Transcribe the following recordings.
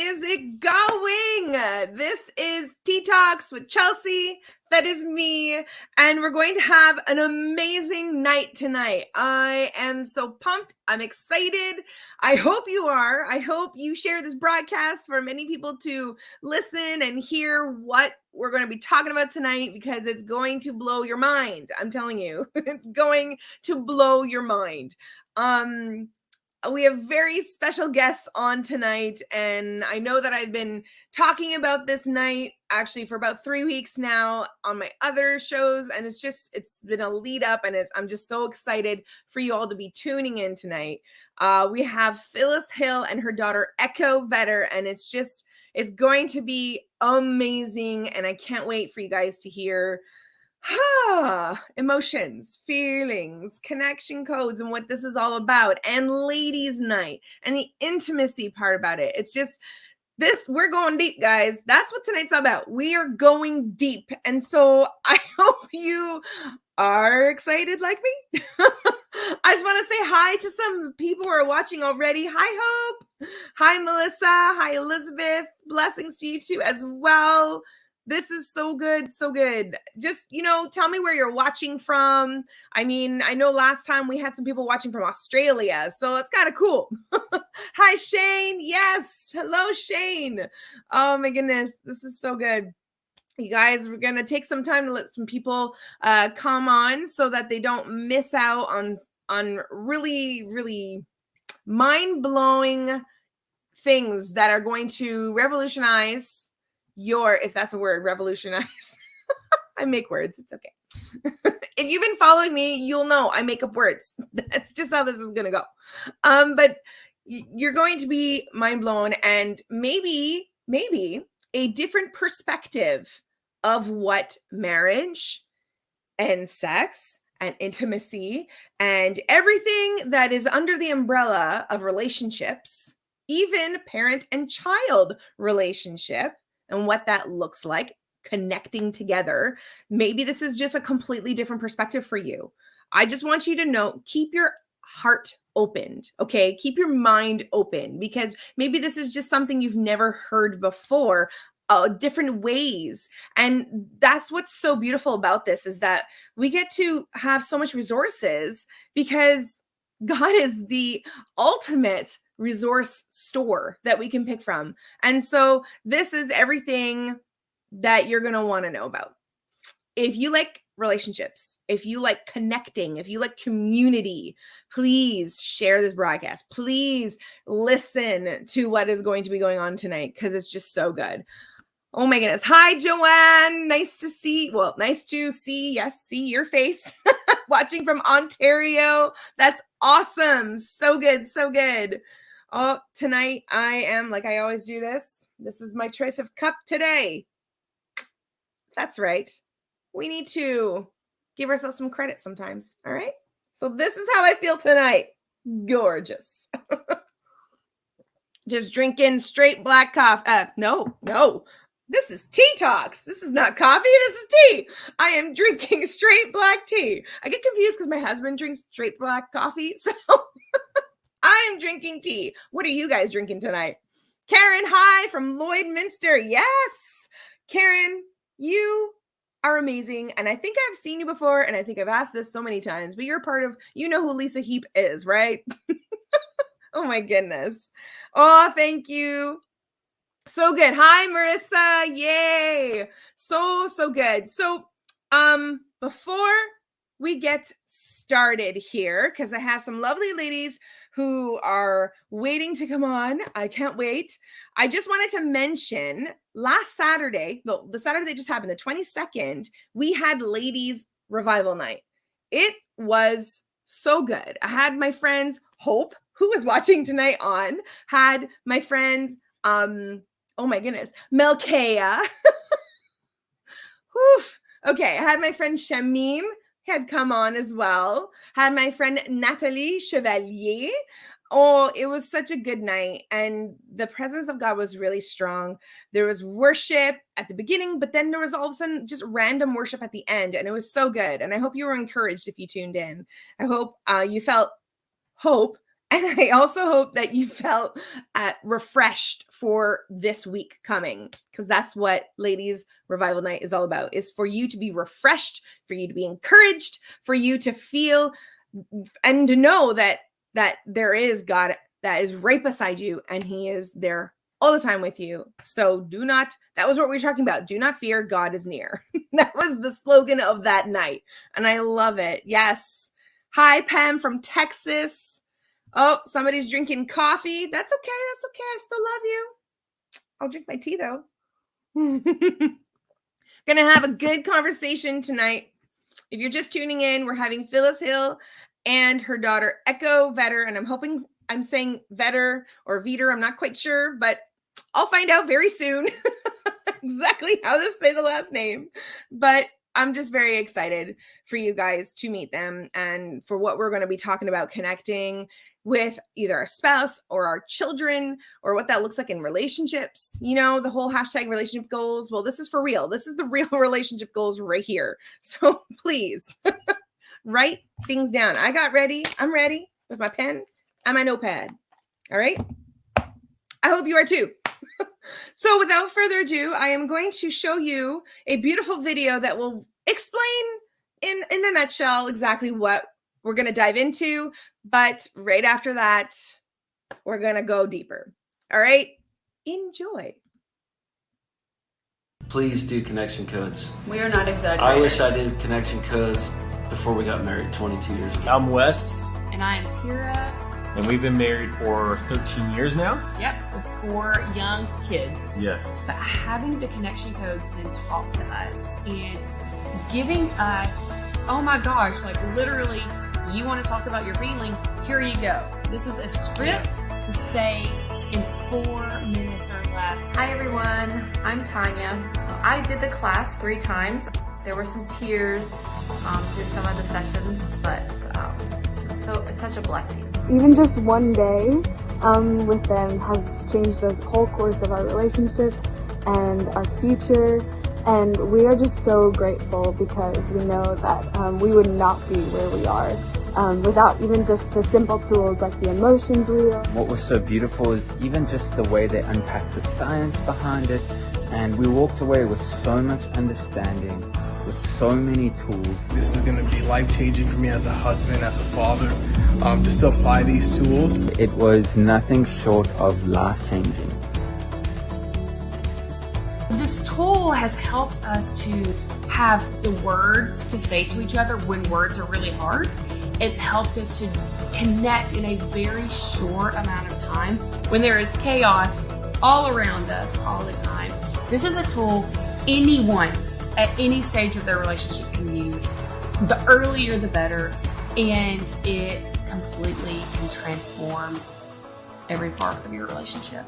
is it going? This is Tea Talks with Chelsey. That is me. And we're going to have an amazing night tonight. I am so pumped. I'm excited. I hope you are. I hope you share this broadcast for many people to listen and hear what we're going to be talking about tonight, because it's going to blow your mind. I'm telling you, it's going to blow your mind. We have very special guests on tonight, and I know that I've been talking about this night actually for about 3 weeks now on my other shows, and it's been a lead up, and I'm just so excited for you all to be tuning in tonight. We have Phyllis Hill and her daughter Echo Vetter, and it's going to be amazing, and I can't wait for you guys to hear emotions, feelings, connection codes, and what this is all about, and ladies' night, and the intimacy part about it. It's just we're going deep, guys. That's what tonight's all about. We are going deep. And so I hope you are excited like me. I just want to say hi to some people who are watching already. Hi, Hope. Hi, Melissa. Hi, Elizabeth. Blessings to you too as well. This is so good, so good. Just, tell me where you're watching from. I mean, I know last time we had some people watching from Australia, so that's kind of cool. Hi, Shane. Yes. Hello, Shane. Oh, my goodness. This is so good. You guys, we're going to take some time to let some people come on so that they don't miss out on really, really mind-blowing things that are going to revolutionize if that's a word, revolutionize. I make words. It's okay. If you've been following me, you'll know I make up words. That's just how this is going to go. But you're going to be mind blown, and maybe a different perspective of what marriage and sex and intimacy and everything that is under the umbrella of relationships, even parent and child relationship, and what that looks like, connecting together. Maybe this is just a completely different perspective for you. I just want you to know, keep your heart opened, okay? Keep your mind open, because maybe this is just something you've never heard before, different ways. And that's what's so beautiful about this, is that we get to have so much resources, because God is the ultimate resource store that we can pick from. And so this is everything that you're going to want to know about. If you like relationships, if you like connecting, if you like community, please share this broadcast. Please listen to what is going to be going on tonight, because it's just so good. Oh my goodness. Hi, Joanne. Nice to see your face. Watching from Ontario. That's awesome. So good. So good. Oh, tonight I am, like I always do this. This is my choice of cup today. That's right. We need to give ourselves some credit sometimes. All right. So this is how I feel tonight. Gorgeous. Just drinking straight black coffee. No. This is Tea Talks. This is not coffee. This is tea. I am drinking straight black tea. I get confused because my husband drinks straight black coffee. So I am drinking tea. What are you guys drinking tonight? Karen, hi from Lloydminster. Yes. Karen, you are amazing. And I think I've seen you before, and I think I've asked this so many times, but you're part of, you know who Lisa Heap is, right? Oh my goodness. Oh, thank you. So good. Hi, Marissa. Yay. So good. So, before we get started here, because I have some lovely ladies who are waiting to come on. I can't wait. I just wanted to mention last Saturday, the Saturday that just happened, the 22nd, we had ladies revival night. It was so good. I had my friends, Hope, who is watching tonight on, had my friends, oh my goodness, Melkea. Okay, I had my friend Shamim had come on as well. Had my friend Natalie Chevalier. Oh, it was such a good night. And the presence of God was really strong. There was worship at the beginning, but then there was all of a sudden just random worship at the end. And it was so good. And I hope you were encouraged if you tuned in. I hope you felt hope And I also hope that you felt refreshed for this week coming, because that's what Ladies Revival Night is all about, is for you to be refreshed, for you to be encouraged, for you to feel and to know that there is God that is right beside you, and he is there all the time with you. So that was what we were talking about. Do not fear, God is near. That was the slogan of that night. And I love it. Yes. Hi, Pam from Texas. Oh, somebody's drinking coffee. That's okay. That's okay. I still love you. I'll drink my tea though. Gonna have a good conversation tonight. If you're just tuning in, we're having Phyllis Hill and her daughter Echo Vetter, and I'm hoping I'm saying Vetter or Veter. I'm not quite sure, but I'll find out very soon exactly how to say the last name. But I'm just very excited for you guys to meet them and for what we're going to be talking about, connecting with either our spouse or our children, or what that looks like in relationships. You know, the whole hashtag relationship goals. Well, this is for real. This is the real relationship goals right here. So please write things down. I got ready. I'm ready with my pen and my notepad. All right. I hope you are too. So without further ado, I am going to show you a beautiful video that will explain in a nutshell exactly what we're going to dive into. But right after that, we're going to go deeper. All right. Enjoy. Please do connection codes. We are not exaggerating. I wish I did connection codes before we got married 22 years ago. I'm Wes. And I am Tira. And we've been married for 13 years now. Yep, with 4 young kids. Yes. But having the connection codes then talk to us and giving us, oh my gosh, like literally, you want to talk about your feelings, here you go. This is a script to say in 4 minutes or less. Hi everyone, I'm Tanya. I did the class 3 times. There were some tears through some of the sessions, but so it's such a blessing. Even just one day with them has changed the whole course of our relationship and our future. And we are just so grateful because we know that we would not be where we are without even just the simple tools like the emotions wheel. What was so beautiful is even just the way they unpacked the science behind it. And we walked away with so much understanding, with so many tools. This is going to be life-changing for me as a husband, as a father, just to apply these tools. It was nothing short of life-changing. This tool has helped us to have the words to say to each other when words are really hard. It's helped us to connect in a very short amount of time when there is chaos all around us all the time. This is a tool anyone at any stage of their relationship can use. The earlier the better, and it completely can transform every part of your relationship.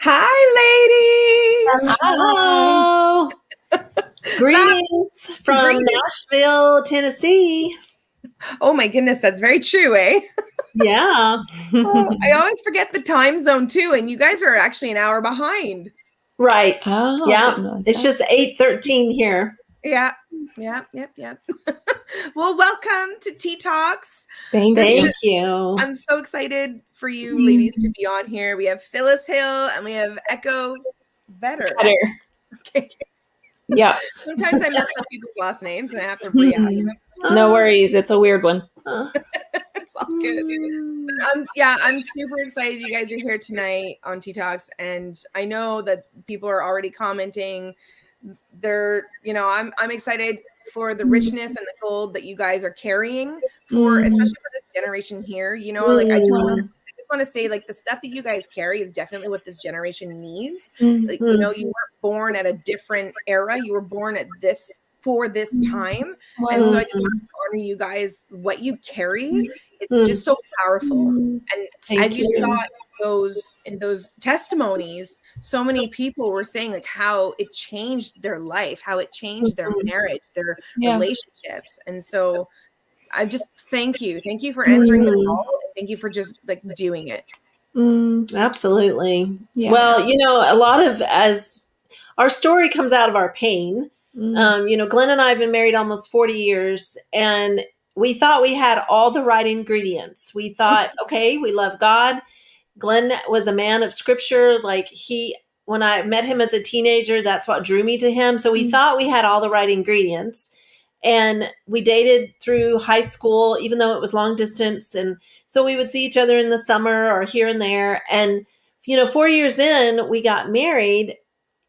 Hi, ladies. Hello. Greetings from Nashville, Tennessee. Oh my goodness, that's very true, eh? Yeah. I always forget the time zone too, and you guys are actually an hour behind. Right. Oh, yeah. It's just 8:13 here. Yeah. Well, welcome to Tea Talks. Thank you. I'm so excited for you ladies to be on here. We have Phyllis Hill and we have Echo Vetter. Okay. Yeah. Sometimes I mess up people's last names and I have to re-ask. No worries. It's a weird one. It's all good. I'm super excited you guys are here tonight on Tea Talks, and I know that people are already commenting. I'm excited for the richness and the gold that you guys are carrying for, especially for this generation here. I just want to say, like, the stuff that you guys carry is definitely what this generation needs. Like, you weren't born at a different era. You were born at for this time. And so I just want to honor you guys, what you carry. It's just so powerful. And as you saw in those testimonies, so many people were saying like how it changed their life, how it changed their marriage, their relationships. And so I just thank you for answering the call, and thank you for just like doing it. Absolutely. Yeah. Well, a lot of, as our story comes out of our pain, Glenn and I have been married almost 40 years, and we thought we had all the right ingredients. We thought, okay, we love God. Glenn was a man of scripture. Like when I met him as a teenager, that's what drew me to him. So we thought we had all the right ingredients. And we dated through high school, even though it was long distance. And so we would see each other in the summer or here and there. And, 4 years in, we got married,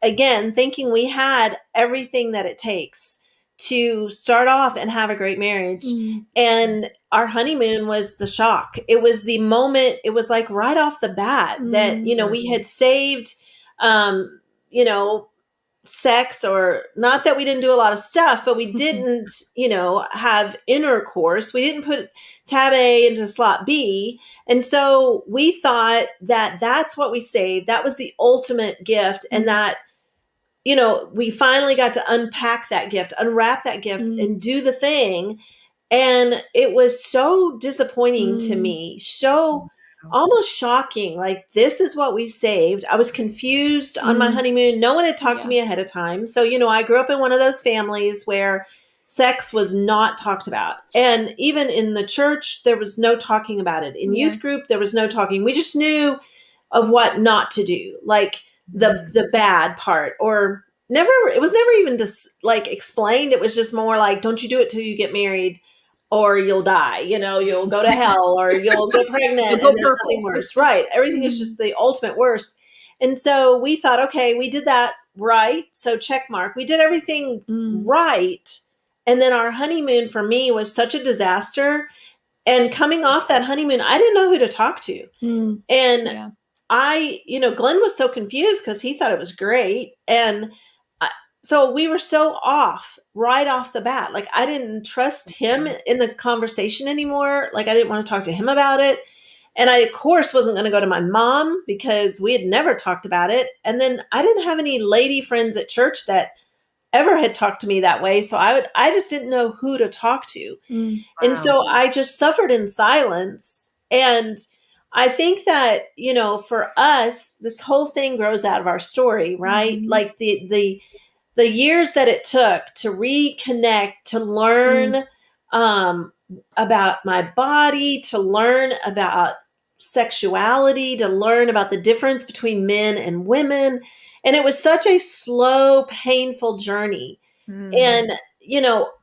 again, thinking we had everything that it takes to start off and have a great marriage. And our honeymoon was the shock. It was the moment, it was like right off the bat that, we had saved, sex, or not that we didn't do a lot of stuff, but we didn't, have intercourse. We didn't put tab A into slot B. And so we thought that that's what we saved. That was the ultimate gift. And that, we finally got to unpack that gift, unwrap that gift and do the thing. And it was so disappointing to me, so almost shocking. Like, this is what we saved. I was confused on my honeymoon. No one had talked to me ahead of time. So, I grew up in one of those families where sex was not talked about. And even in the church, there was no talking about it. In youth group, there was no talking. We just knew of what not to do, like the bad part, or it was never even just like explained. It was just more like, don't you do it till you get married, or you'll die, you'll go to hell, or you'll get pregnant and there's nothing worse. Right. Everything is just the ultimate worst. And so we thought, okay, we did that right. So check mark. We did everything right. And then our honeymoon for me was such a disaster. And coming off that honeymoon, I didn't know who to talk to. And Glenn was so confused because he thought it was great. And so we were so off right off the bat. Like, I didn't trust him in the conversation anymore. Like, I didn't want to talk to him about it. And I, of course, wasn't going to go to my mom because we had never talked about it. And then I didn't have any lady friends at church that ever had talked to me that way. So I just didn't know who to talk to. And so I just suffered in silence. And I think that, for us, this whole thing grows out of our story, right? Like the years that it took to reconnect, to learn about my body, to learn about sexuality, to learn about the difference between men and women. And it was such a slow, painful journey. And,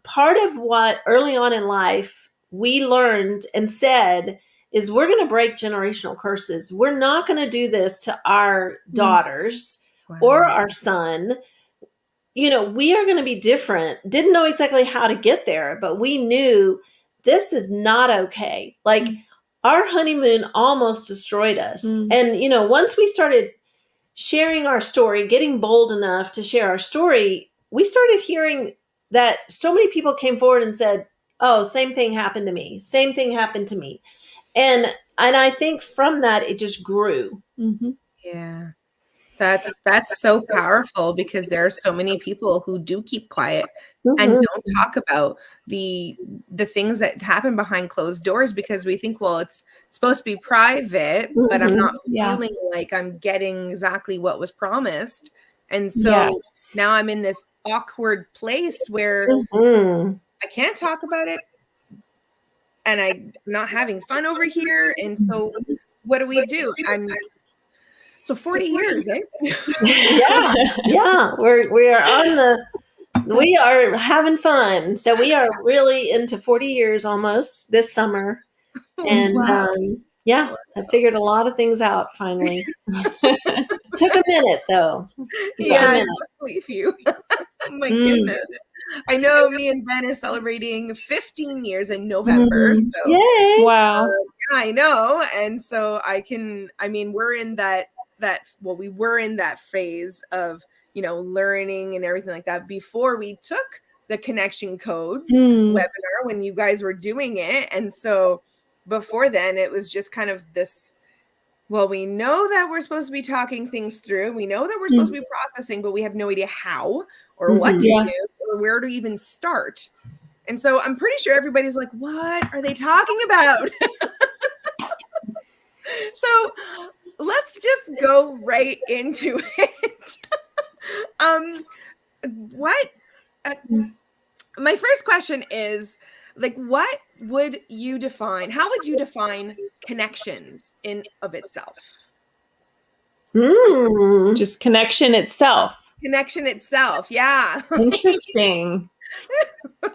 part of what early on in life we learned and said is, we're going to break generational curses. We're not going to do this to our daughters or our son. We are going to be different. Didn't know exactly how to get there, but we knew this is not okay. Like, our honeymoon almost destroyed us. And, once we started sharing our story, getting bold enough to share our story, we started hearing that so many people came forward and said, oh, same thing happened to me. Same thing happened to me. And I think from that, it just grew. Yeah. That's so powerful, because there are so many people who do keep quiet and don't talk about the things that happen behind closed doors, because we think, well, it's supposed to be private, but I'm not feeling like I'm getting exactly what was promised. And so now I'm in this awkward place where I can't talk about it, and I'm not having fun over here. And so what do we do? So 40 years, eh? Yeah. We are having fun. So we are really into 40 years almost this summer. And I figured a lot of things out finally. Took a minute though. I believe you. My goodness. I know me and Ben are celebrating 15 years in November. So yay! Wow. I know. And so we're in we were in that phase of, learning and everything like that before we took the Connection Codes webinar, when you guys were doing it. And so before then, it was just kind of this, well, we know that we're supposed to be talking things through. We know that we're supposed to be processing, but we have no idea how or what to do or where to even start. And so I'm pretty sure everybody's like, what are they talking about? So let's just go right into it. My first question is, like, what would you define? How would you define connections in of itself? Just connection itself. Connection itself. Yeah. Interesting.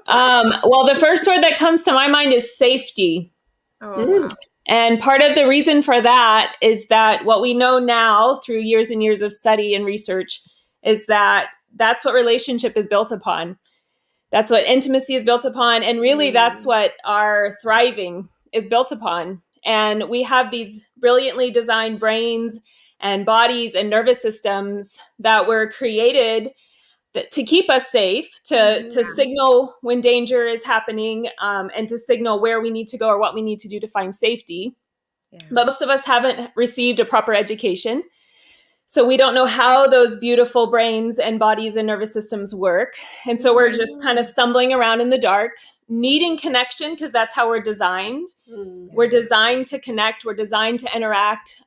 Well, the first word that comes to my mind is safety. Oh, wow. And part of the reason for that is that what we know now through years and years of study and research is that that's what relationship is built upon. That's what intimacy is built upon. And really, that's what our thriving is built upon. And we have these brilliantly designed brains and bodies and nervous systems that were created to keep us safe, to signal when danger is happening, and to signal where we need to go or what we need to do to find safety. Yeah. But most of us haven't received a proper education. So we don't know how those beautiful brains and bodies and nervous systems work. And so we're just kind of stumbling around in the dark, needing connection because that's how we're designed. We're designed to connect. We're designed to interact.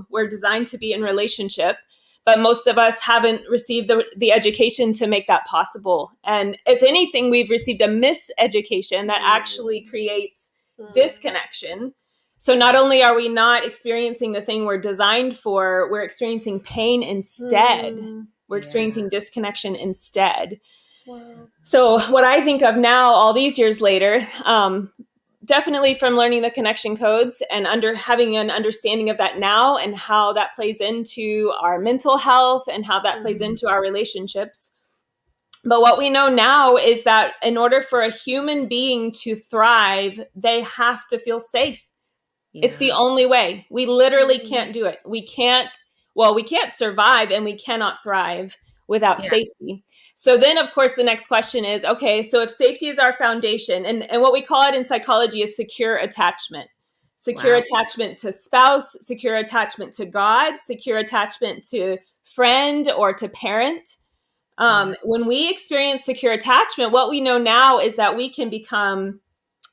We're designed to be in relationship. But most of us haven't received the education to make that possible. And if anything, we've received a miseducation that actually creates disconnection. So not only are we not experiencing the thing we're designed for, we're experiencing pain instead. We're experiencing disconnection instead. Wow. So what I think of now, all these years later, definitely from learning the connection codes and having an understanding of that now and how that plays into our mental health and how that plays into our relationships. But what we know now is that in order for a human being to thrive, they have to feel safe. Yeah. It's the only way. We literally can't do it. We can't survive and we cannot thrive without safety. So then, of course, the next question is, okay, so if safety is our foundation, and what we call it in psychology is secure attachment. Secure attachment to spouse, secure attachment to God, secure attachment to friend or to parent. When we experience secure attachment, what we know now is that we can become,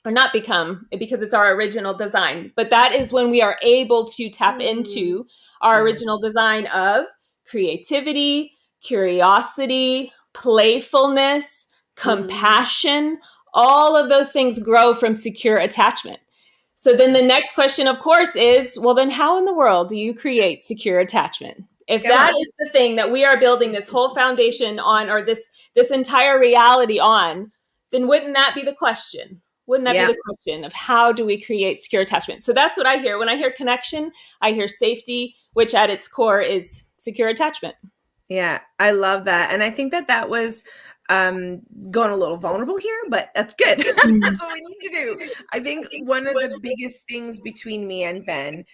or not become, because it's our original design, but that is when we are able to tap into our original design of creativity, curiosity, playfulness, compassion. All of those things grow from secure attachment. So then the next question, of course, is, well, then how in the world do you create secure attachment? If that is the thing that we are building this whole foundation on, or this entire reality on, then wouldn't that be the question? Wouldn't that be the question of how do we create secure attachment? So that's what I hear. When I hear connection, I hear safety, which at its core is secure attachment. Yeah, I love that. And I think that was going a little vulnerable here, but that's good. That's what we need to do. I think one of the biggest things between me and Ben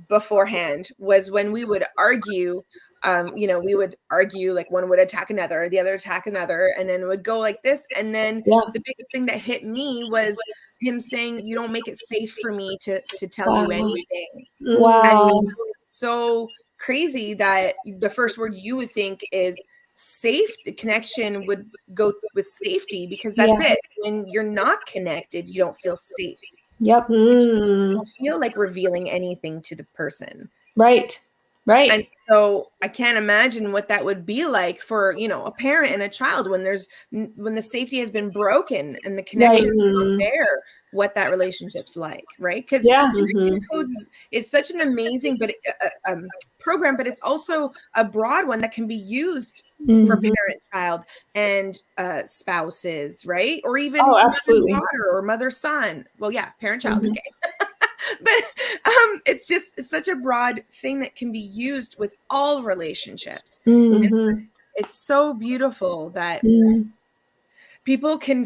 beforehand was when we would argue, we would argue, like one would attack another, the other attack another, and then it would go like this. And then the biggest thing that hit me was him saying, you don't make it safe for me to tell you anything. Wow. And it's so crazy that the first word you would think is safe. The connection would go with safety, because that's it. When you're not connected, you don't feel safe. Yep. You don't feel like revealing anything to the person. Right. And so I can't imagine what that would be like for, a parent and a child when the safety has been broken and the connection is not there, what that relationship's like, right? Because codes is such an amazing program, but it's also a broad one that can be used for parent, child, and spouses, right? Or even mother-daughter or mother-son. Well, parent, child, okay. But it's such a broad thing that can be used with all relationships. It's so beautiful that people can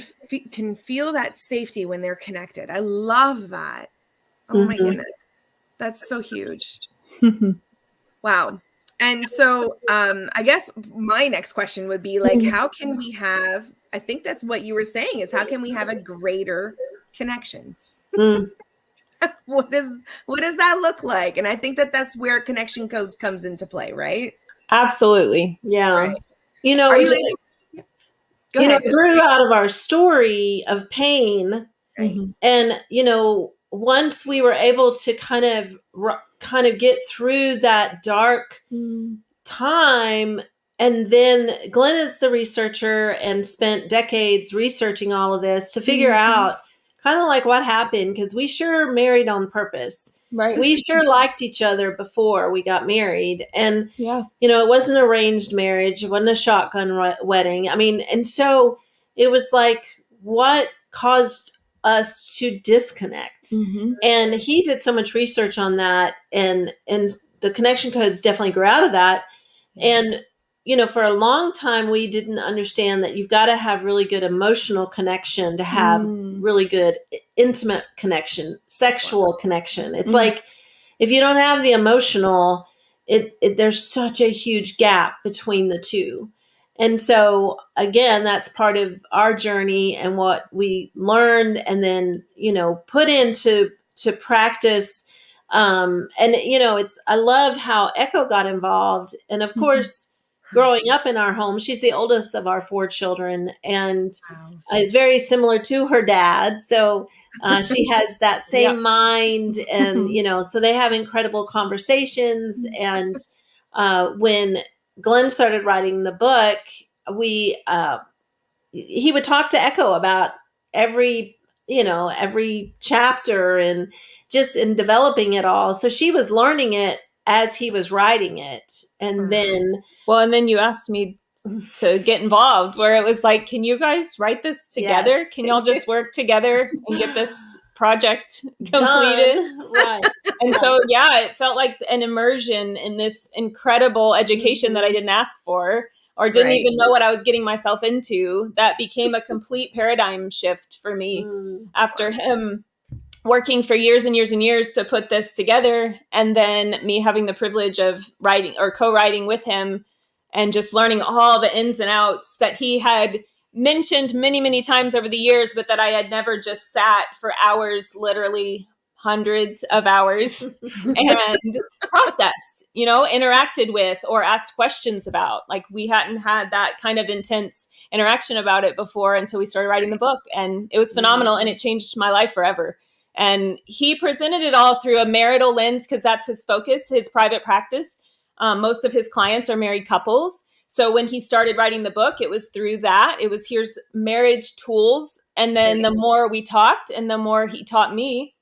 feel that safety when they're connected. I love that. Oh my goodness. That's so huge. Wow. And so I guess my next question would be like, how can we have, I think that's what you were saying, is how can we have a greater connection? What does that look like? And I think that's where connection codes comes into play, right? Absolutely. Yeah. Right. Go ahead. It grew out of our story of pain. Right. And, once we were able to kind of get through that dark time, and then Glenn is the researcher and spent decades researching all of this to figure out kind of like what happened, because we sure married on purpose. Right. We sure liked each other before we got married. And, Yeah. it wasn't an arranged marriage. It wasn't a shotgun wedding. I mean, and so it was like, what caused us to disconnect? And he did so much research on that, and the connection codes definitely grew out of that. And for a long time we didn't understand that you've got to have really good emotional connection to have really good intimate connection, sexual connection. It's like, if you don't have the emotional, there's such a huge gap between the two. And so, again, that's part of our journey and what we learned and then, put into practice. I love how Echo got involved. And of course, growing up in our home, she's the oldest of our 4 children and is very similar to her dad. So she has that same mind and, so they have incredible conversations. And when Glenn started writing the book, he would talk to Echo about every chapter and just in developing it all. So she was learning it as he was writing it. And then you asked me to get involved, where it was like, can you guys write this together? Yes. Can y'all just work together and get this project completed? Done. Right. And so, it felt like an immersion in this incredible education that I didn't ask for or didn't even know what I was getting myself into. That became a complete paradigm shift for me after him working for years and years and years to put this together. And then me having the privilege of writing or co-writing with him and just learning all the ins and outs that he had mentioned many, many times over the years, but that I had never just sat for hours, literally hundreds of hours and processed, interacted with or asked questions about. Like, we hadn't had that kind of intense interaction about it before until we started writing the book. And it was phenomenal and it changed my life forever. And he presented it all through a marital lens because that's his focus, his private practice. Most of his clients are married couples. So when he started writing the book, it was through that. It was, here's marriage tools. And then the more we talked and the more he taught me,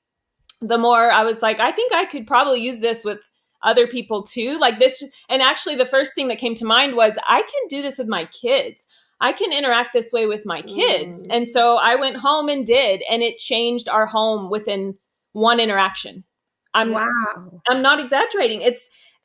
the more I was like, I think I could probably use this with other people too. Like this. And actually the first thing that came to mind was, I can do this with my kids. I can interact this way with my kids. And so I went home and did, and it changed our home within one interaction. I'm not exaggerating.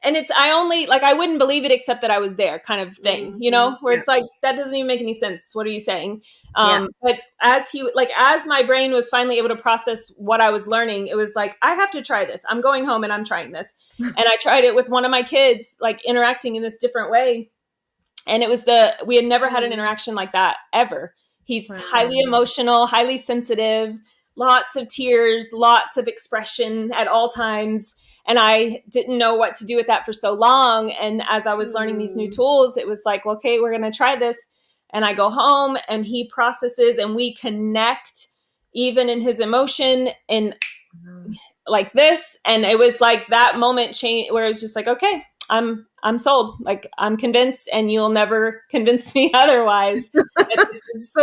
I wouldn't believe it except that I was there kind of thing, where it's like, that doesn't even make any sense. What are you saying? But as my brain was finally able to process what I was learning, it was like, I have to try this. I'm going home and I'm trying this. And I tried it with one of my kids, like interacting in this different way. And it was we had never had an interaction like that ever. He's highly emotional, highly sensitive, lots of tears, lots of expression at all times. And I didn't know what to do with that for so long. And as I was learning these new tools, it was like, okay, we're going to try this. And I go home and he processes and we connect even in his emotion and like this. And it was like that moment change where it was just like, okay, I'm sold. Like, I'm convinced and you'll never convince me otherwise. This is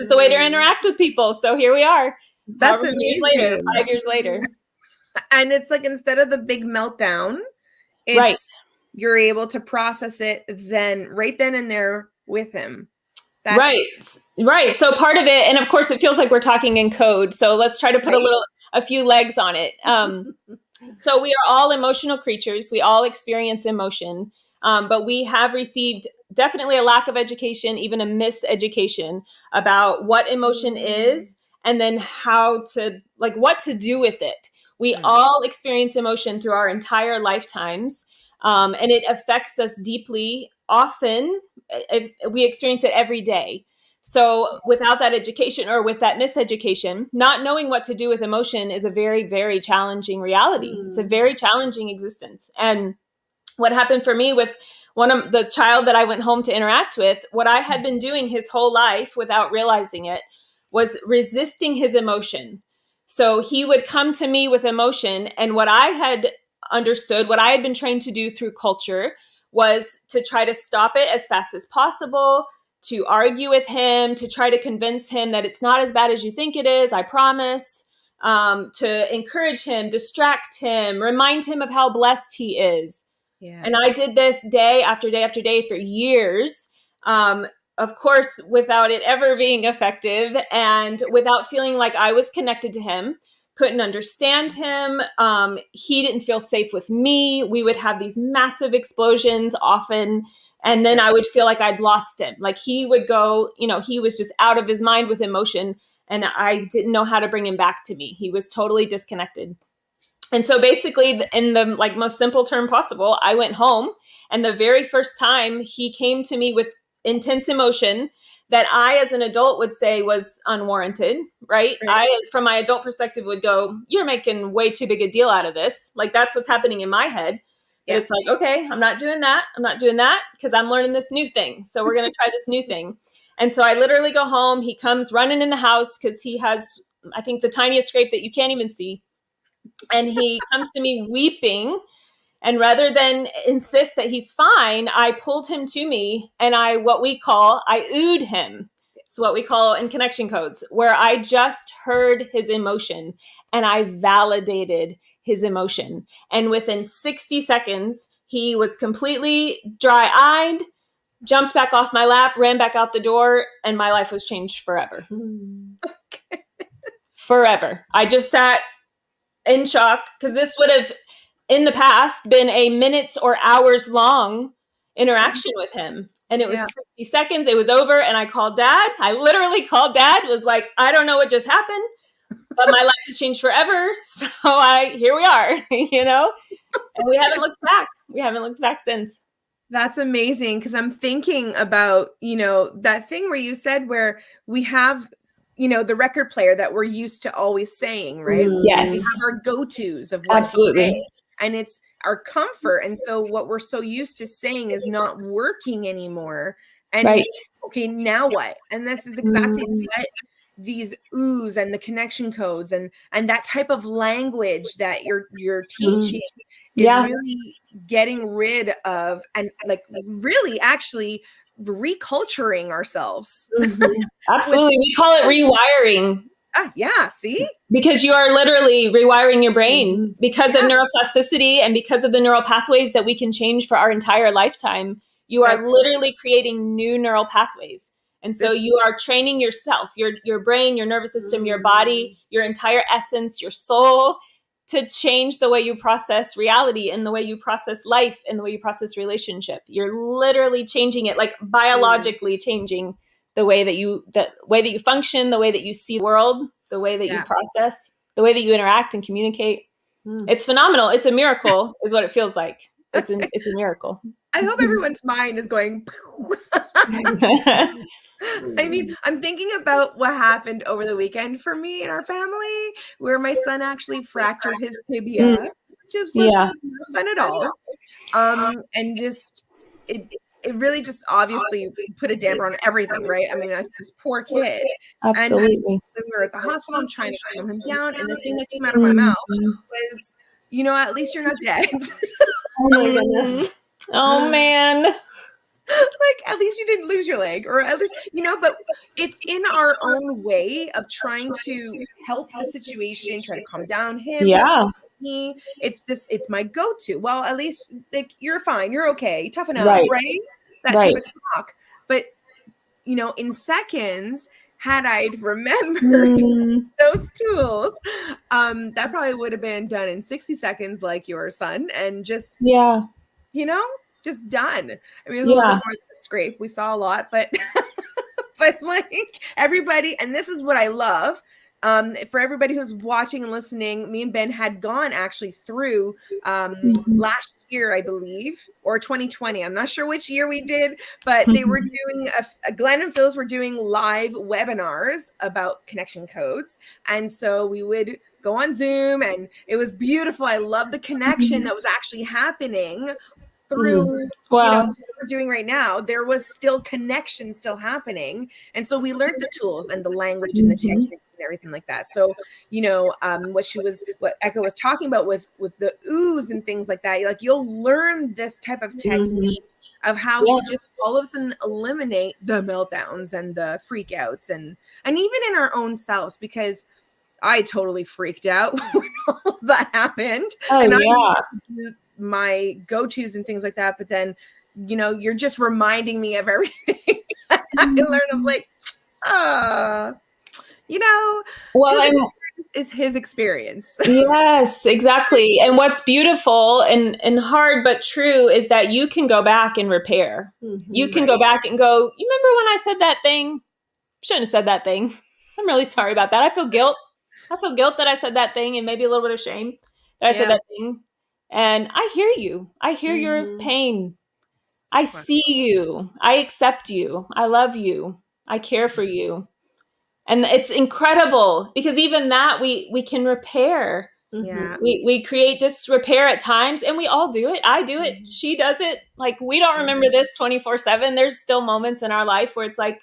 the way to interact with people. So here we are. That's amazing. 5 years later. And it's like, instead of the big meltdown, you're able to process it right then and there with him. Right. So part of it, and of course it feels like we're talking in code. So let's try to put a few legs on it. So we are all emotional creatures. We all experience emotion, but we have received definitely a lack of education, even a miseducation about what emotion is, and then what to do with it. We all experience emotion through our entire lifetimes, and it affects us deeply. Often, if we experience it every day. So without that education or with that miseducation, not knowing what to do with emotion is a very, very challenging reality. It's a very challenging existence. And what happened for me with one of the child that I went home to interact with, what I had been doing his whole life without realizing it was resisting his emotion. So he would come to me with emotion, and what I had understood, what I had been trained to do through culture, was to try to stop it as fast as possible, to argue with him, to try to convince him that it's not as bad as you think it is, I promise, to encourage him, distract him, remind him of how blessed he is. Yeah. And I did this day after day after day for years, of course, without it ever being effective and without feeling like I was connected to him. Couldn't understand him. He didn't feel safe with me. We would have these massive explosions often. And then I would feel like I'd lost him. Like he would go, he was just out of his mind with emotion. And I didn't know how to bring him back to me. He was totally disconnected. And so basically, in the most simple term possible, I went home. And the very first time he came to me with intense emotion that I, as an adult, would say was unwarranted, right? I, from my adult perspective, would go, you're making way too big a deal out of this. Like, that's what's happening in my head. But it's like, okay, I'm not doing that. I'm not doing that because I'm learning this new thing. So we're going to try this new thing. And so I literally go home. He comes running in the house because he has, I think, the tiniest scrape that you can't even see. And he comes to me weeping. And rather than insist that he's fine, I pulled him to me and I oohed him. It's what we call in connection codes, where I just heard his emotion and I validated his emotion. And within 60 seconds, he was completely dry-eyed, jumped back off my lap, ran back out the door, and my life was changed forever. Forever. I just sat in shock because this would have, in the past, been a minutes or hours long interaction with him. And it was 60 seconds. It was over. And I called Dad. I literally called Dad, was like, I don't know what just happened, but my life has changed forever. So here we are, and we haven't looked back. We haven't looked back since. That's amazing. Cause I'm thinking about, that thing where you said where we have, the record player that we're used to always saying, right? Yes. We have our go-tos of what Absolutely. to say. And it's our comfort. And so what we're so used to saying is not working anymore. And okay, now what? And this is exactly what these oohs and the connection codes and that type of language that you're teaching is really getting rid of and really actually reculturing ourselves. Absolutely. We call it rewiring. Yeah, see? Because you are literally rewiring your brain because of neuroplasticity and because of the neural pathways that we can change for our entire lifetime. You are literally creating new neural pathways. And so you are training yourself, your brain, your nervous system, your body, your entire essence, your soul, to change the way you process reality and the way you process life and the way you process relationship. You're literally changing it, like biologically changing the way that you function, the way that you see the world, the way that you process, the way that you interact and communicate. It's phenomenal. It's a miracle is what it feels like. It's a miracle. I hope everyone's mind is going. I mean, I'm thinking about what happened over the weekend for me and our family, where my son actually fractured his tibia, which was not fun at all. And just it really just obviously put a damper on everything, right? I mean, this poor kid. Absolutely. And when we were at the hospital, I'm trying to calm him down, and the thing that came out of my mouth was, at least you're not dead. Oh my goodness. Oh man. At least you didn't lose your leg, or at least, but it's in our own way of trying to help the situation, try to calm down him. Yeah. Me. It's my go-to. Well, at least you're fine. You're okay. Toughen up, right? That type of talk. But, in seconds, had I remembered those tools, that probably would have been done in 60 seconds like your son, and just, just done. I mean, it was a little bit more than a scrape. We saw a lot, but but everybody, and this is what I love. For everybody who's watching and listening, me and Ben had gone actually through last year, I believe, or 2020. I'm not sure which year we did, but they were doing Glenn and Phyllis were doing live webinars about connection codes. And so we would go on Zoom, and it was beautiful. I love the connection that was actually happening through Wow. what we're doing right now, there was still connection still happening. And so we learned the tools and the language and the techniques and everything like that. So, what Echo was talking about with the oohs and things like that, like you'll learn this type of technique of how to just all of a sudden eliminate the meltdowns and the freak outs and even in our own selves, because I totally freaked out when all of that happened. Oh, and yeah. I do my go-tos and things like that, but then you're just reminding me of everything I learned. I was like, well, is his experience. Yes, exactly. And what's beautiful and hard but true is that you can go back and repair. You can go back and go, you remember when I said that thing? Shouldn't have said that thing. I'm really sorry about that. I feel guilt. I feel guilt that I said that thing, and maybe a little bit of shame that I said that thing. And I hear you. I hear your pain. I see you. I accept you. I love you. I care for you. And it's incredible because even that we can repair. Yeah. We create disrepair at times, and we all do it. I do it. She does it. Like, we don't remember this 24/7. There's still moments in our life where it's like,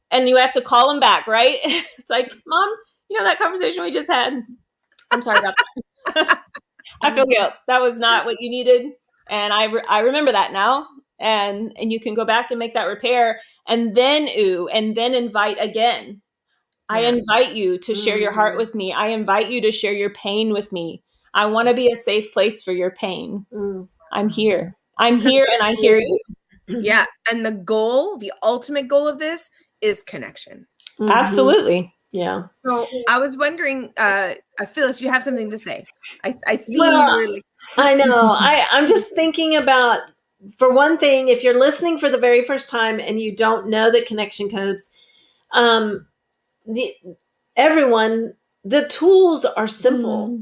and you have to call them back, right? It's like, Mom, that conversation we just had. I'm sorry about that. I feel guilt. That was not what you needed. And I remember that now. And you can go back and make that repair and then invite again. I invite you to share your heart with me. I invite you to share your pain with me. I want to be a safe place for your pain. I'm here. I'm here and I hear you. Yeah. And the ultimate goal of this is connection. Absolutely. Yeah. So I was wondering, Phyllis, you have something to say. I see you really. I know. I'm just thinking about, for one thing, if you're listening for the very first time and you don't know the connection codes, the tools are simple.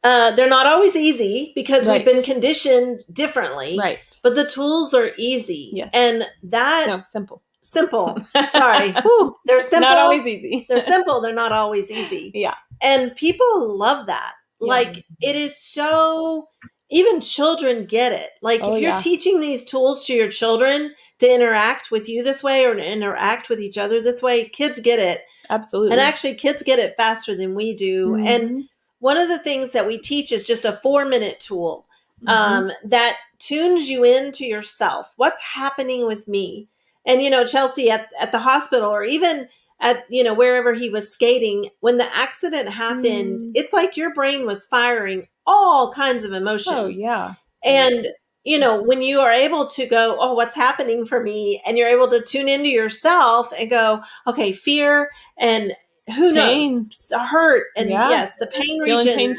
They're not always easy because we've been conditioned differently. Right. But the tools are easy. Yes. And that simple. Sorry. Whew, they're simple. Not always easy. They're simple. They're not always easy. Yeah. And people love that. Yeah. Like, it is so, even children get it. Like, if you're teaching these tools to your children to interact with you this way or to interact with each other this way, kids get it. Absolutely. And actually, kids get it faster than we do. And one of the things that we teach is just a 4-minute tool that tunes you into yourself. What's happening with me? And, Chelsey at the hospital, or even at, wherever he was skating, when the accident happened, it's like your brain was firing all kinds of emotion. Oh, yeah. And, when you are able to go, oh, what's happening for me? And you're able to tune into yourself and go, okay, fear and who knows, hurt. And yes, the pain region,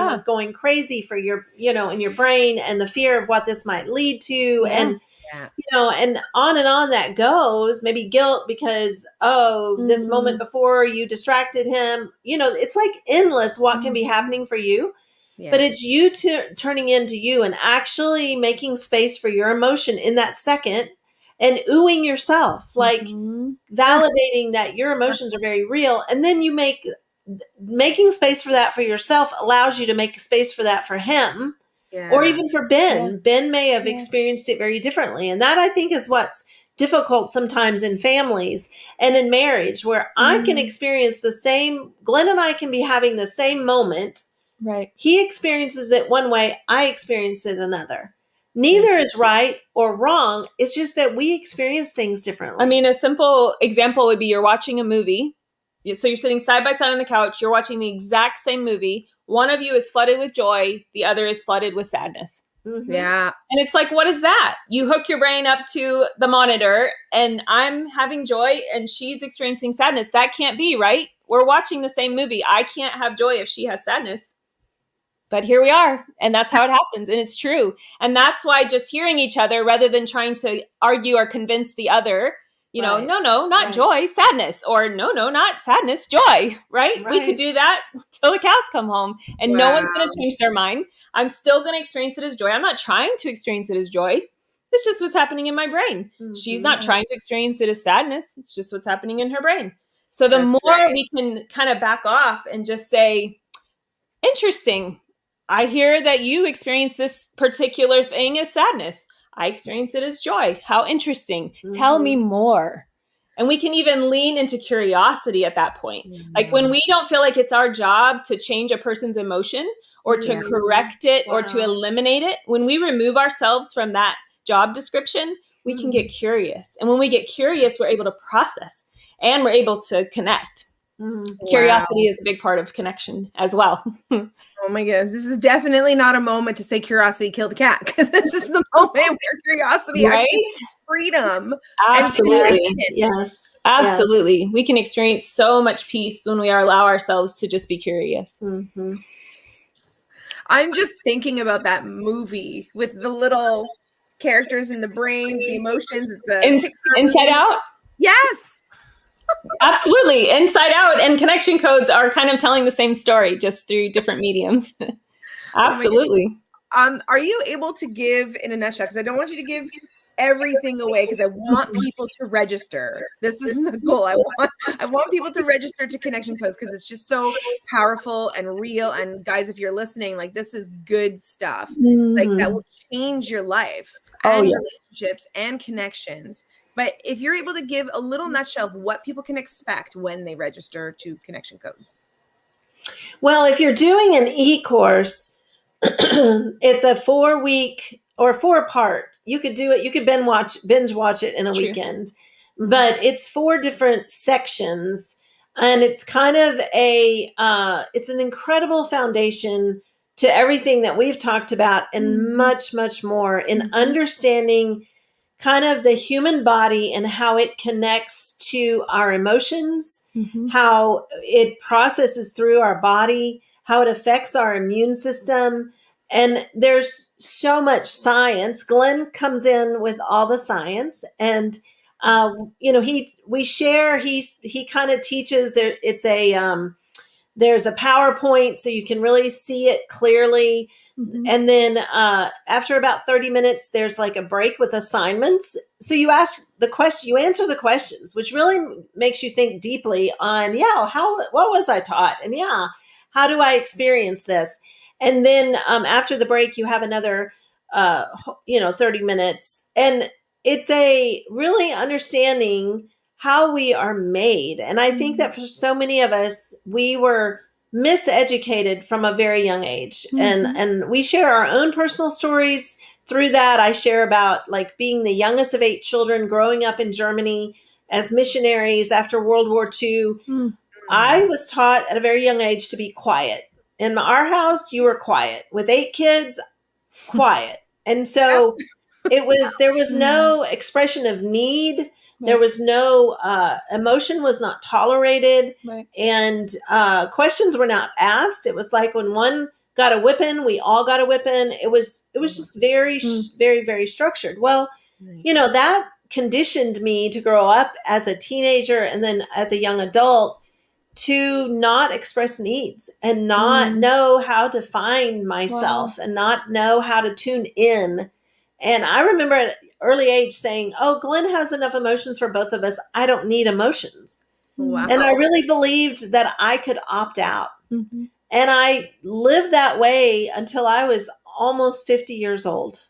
was going crazy for your, in your brain, and the fear of what this might lead to. And, and on that goes. Maybe guilt because, this moment before you distracted him, it's like endless what can be happening for you. Yeah. But it's you turning into you and actually making space for your emotion in that second and oohing yourself, like validating that your emotions are very real. And then you making space for that for yourself allows you to make space for that for him. Yeah. Or even for Ben. Yeah. Ben may have experienced it very differently. And that, I think, is what's difficult sometimes in families and in marriage, where I can experience the same, Glenn and I can be having the same moment. Right. He experiences it one way, I experience it another. Neither is right or wrong. It's just that we experience things differently. I mean, a simple example would be you're watching a movie. So you're sitting side by side on the couch. You're watching the exact same movie. One of you is flooded with joy. The other is flooded with sadness. Yeah. And it's like, what is that? You hook your brain up to the monitor and I'm having joy and she's experiencing sadness. That can't be, right? We're watching the same movie. I can't have joy if she has sadness. But here we are. And that's how it happens. And it's true. And that's why just hearing each other rather than trying to argue or convince the other, no, not joy, sadness, or no, not sadness, joy, right? We could do that till the cows come home and no one's going to change their mind. I'm still going to experience it as joy. I'm not trying to experience it as joy. It's just what's happening in my brain. She's not trying to experience it as sadness. It's just what's happening in her brain. So we can kind of back off and just say, interesting. I hear that you experience this particular thing as sadness. I experience it as joy. How interesting. Tell me more. And we can even lean into curiosity at that point. Like when we don't feel like it's our job to change a person's emotion or to correct it or to eliminate it, when we remove ourselves from that job description, we can get curious. And when we get curious, we're able to process and we're able to connect. Curiosity is a big part of connection as well. Oh my goodness. This is definitely not a moment to say curiosity killed the cat, because this is the moment where curiosity actually is freedom. Absolutely. Yes. Absolutely. Yes. We can experience so much peace when we allow ourselves to just be curious. I'm just thinking about that movie with the little characters in the brain, the emotions. Inside Out? Yes. Absolutely. Inside Out and connection codes are kind of telling the same story, just through different mediums. Absolutely. Are you able to give in a nutshell? Because I don't want you to give everything away, because I want people to register. This isn't the goal. I want people to register to connection codes, because it's just so powerful and real. And guys, if you're listening, like, this is good stuff. Like, that will change your life and relationships and connections. But if you're able to give a little nutshell of what people can expect when they register to connection codes. Well, if you're doing an e-course, it's a 4-week or 4-part. You could do it. You could binge watch it in a weekend, but it's 4 different sections, and it's kind of it's an incredible foundation to everything that we've talked about, and much, much more in understanding kind of the human body and how it connects to our emotions, how it processes through our body, how it affects our immune system. And there's so much science. Glenn comes in with all the science, and he kind of teaches there. There's a PowerPoint, so you can really see it clearly. And then after about 30 minutes, there's like a break with assignments. So you answer the questions, which really makes you think deeply on, what was I taught? And how do I experience this? And then after the break, you have another, 30 minutes. And it's a really understanding how we are made. And I think that for so many of us, we were miseducated from a very young age. And we share our own personal stories through that. I share about like being the youngest of 8 children, growing up in Germany as missionaries after World War II. I was taught at a very young age to be quiet. In our house, you were quiet. With 8 kids, quiet. And so there was no expression of need. There was no emotion was not tolerated, and questions were not asked. It was like when one got a whipping, we all got a whipping. It was just very, very, very structured. Well, that conditioned me to grow up as a teenager and then as a young adult to not express needs and not know how to find myself and not know how to tune in. And I remember at an early age saying, Glenn has enough emotions for both of us. I don't need emotions. Wow. And I really believed that I could opt out. And I lived that way until I was almost 50 years old.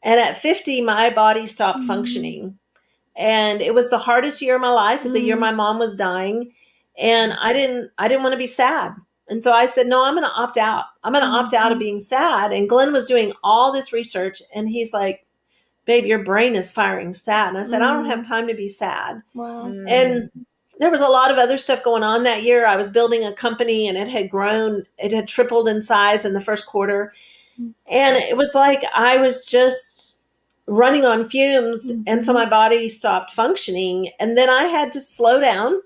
And at 50, my body stopped functioning. And it was the hardest year of my life, the year my mom was dying. And I didn't want to be sad. And so I said, no, I'm going to opt out. I'm going to opt out of being sad. And Glenn was doing all this research, and he's like, babe, your brain is firing sad. And I said, I don't have time to be sad. Wow. And there was a lot of other stuff going on that year. I was building a company, and it had grown. It had tripled in size in the first quarter. And it was like I was just running on fumes. And so my body stopped functioning. And then I had to slow down,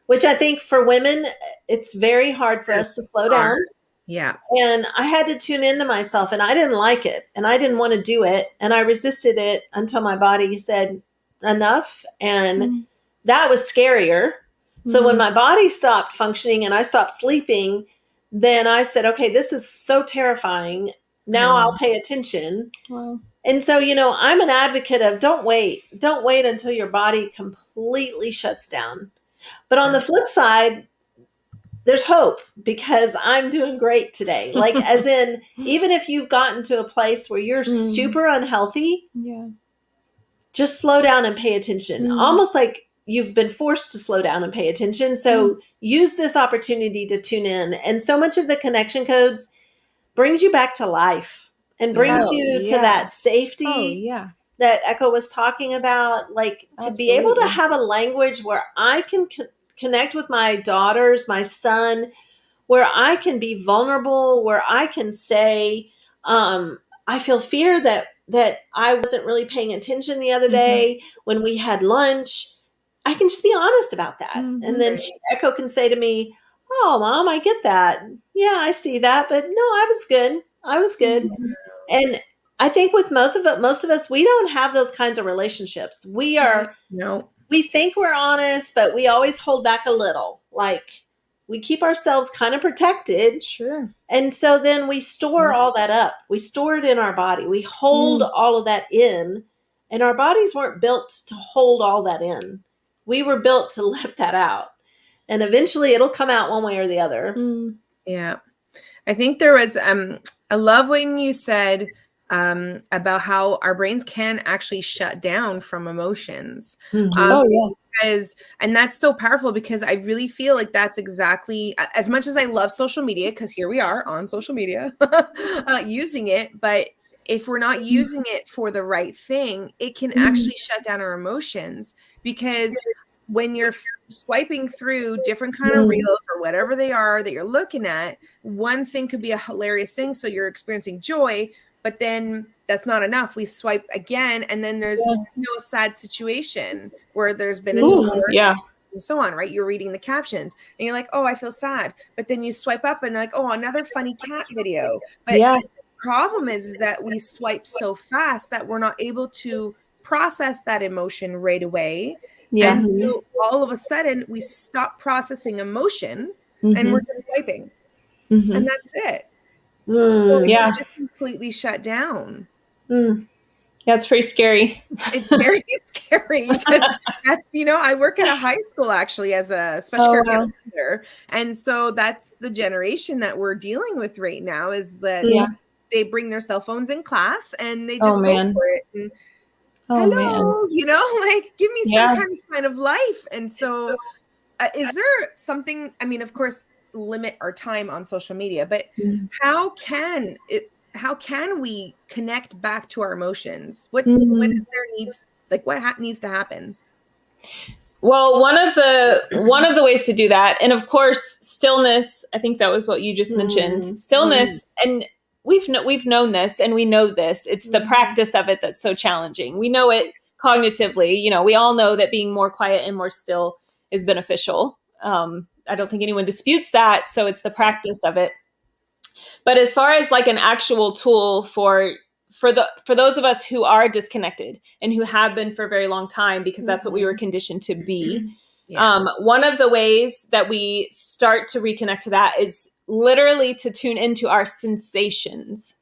which I think for women, it's very hard for us to slow down. Yeah. And I had to tune into myself, and I didn't like it, and I didn't want to do it. And I resisted it until my body said enough. And that was scarier. So when my body stopped functioning and I stopped sleeping, then I said, okay, this is so terrifying. Now I'll pay attention. Wow. And so, I'm an advocate of don't wait until your body completely shuts down. But on the flip side, there's hope because I'm doing great today. Like, as in, even if you've gotten to a place where you're super unhealthy, just slow down and pay attention. Almost like you've been forced to slow down and pay attention. So use this opportunity to tune in. And so much of the connection codes brings you back to life and brings you to that safety that Echo was talking about. Like, to be able to have a language where I can connect with my daughters, my son, where I can be vulnerable, where I can say, I feel fear that I wasn't really paying attention the other day when we had lunch. I can just be honest about that. And then Echo can say to me, oh, Mom, I get that. Yeah, I see that. But no, I was good. I was good. And I think with most of us, we don't have those kinds of relationships. We think we're honest, but we always hold back a little. Like, we keep ourselves kind of protected. Sure. And so then we store all that up. We store it in our body. We hold all of that in. And our bodies weren't built to hold all that in. We were built to let that out. And eventually it'll come out one way or the other. Yeah. I think there was, I love when you said about how our brains can actually shut down from emotions. Because, and that's so powerful because I really feel like that's exactly, as much as I love social media, because here we are on social media using it, but if we're not using it for the right thing, it can actually shut down our emotions. Because when you're swiping through different kind of reels or whatever they are that you're looking at, one thing could be a hilarious thing, so you're experiencing joy, but then that's not enough. We swipe again, and then there's sad situation where there's been a divorce and so on, right? You're reading the captions and you're like, oh, I feel sad. But then you swipe up and like, oh, another funny cat video. But the problem is that we swipe so fast that we're not able to process that emotion right away. And so all of a sudden we stop processing emotion and we're just swiping. And that's it. So it's just completely shut down. Yeah, it's pretty scary. It's very scary because that's, I work at a high school actually as a special care counselor. And so that's the generation that we're dealing with right now, is that they bring their cell phones in class and they just go for it. And hello, like, give me some kind of sign of life. And so is there something, I mean, of course, limit our time on social media, but how can we connect back to our emotions? What is there needs, like, what needs to happen? Well, one of the ways to do that, and of course, stillness, I think that was what you just mentioned, stillness, and we've known this, and we know this. It's the practice of it that's so challenging. We know it cognitively. We all know that being more quiet and more still is beneficial. I don't think anyone disputes that. So it's the practice of it. But as far as like an actual tool for those of us who are disconnected and who have been for a very long time, because that's what we were conditioned to be. One of the ways that we start to reconnect to that is literally to tune into our sensations.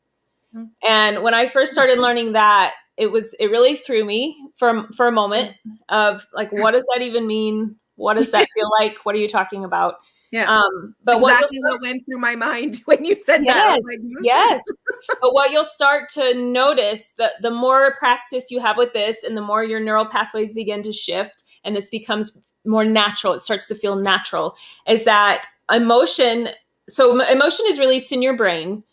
And when I first started learning that, it really threw me for a moment of like, what does that even mean? What does that feel like? What are you talking about? But exactly what went through my mind when you said that. I was like, yes. But what you'll start to notice, that the more practice you have with this and the more your neural pathways begin to shift and this becomes more natural, it starts to feel natural, is that emotion is released in your brain.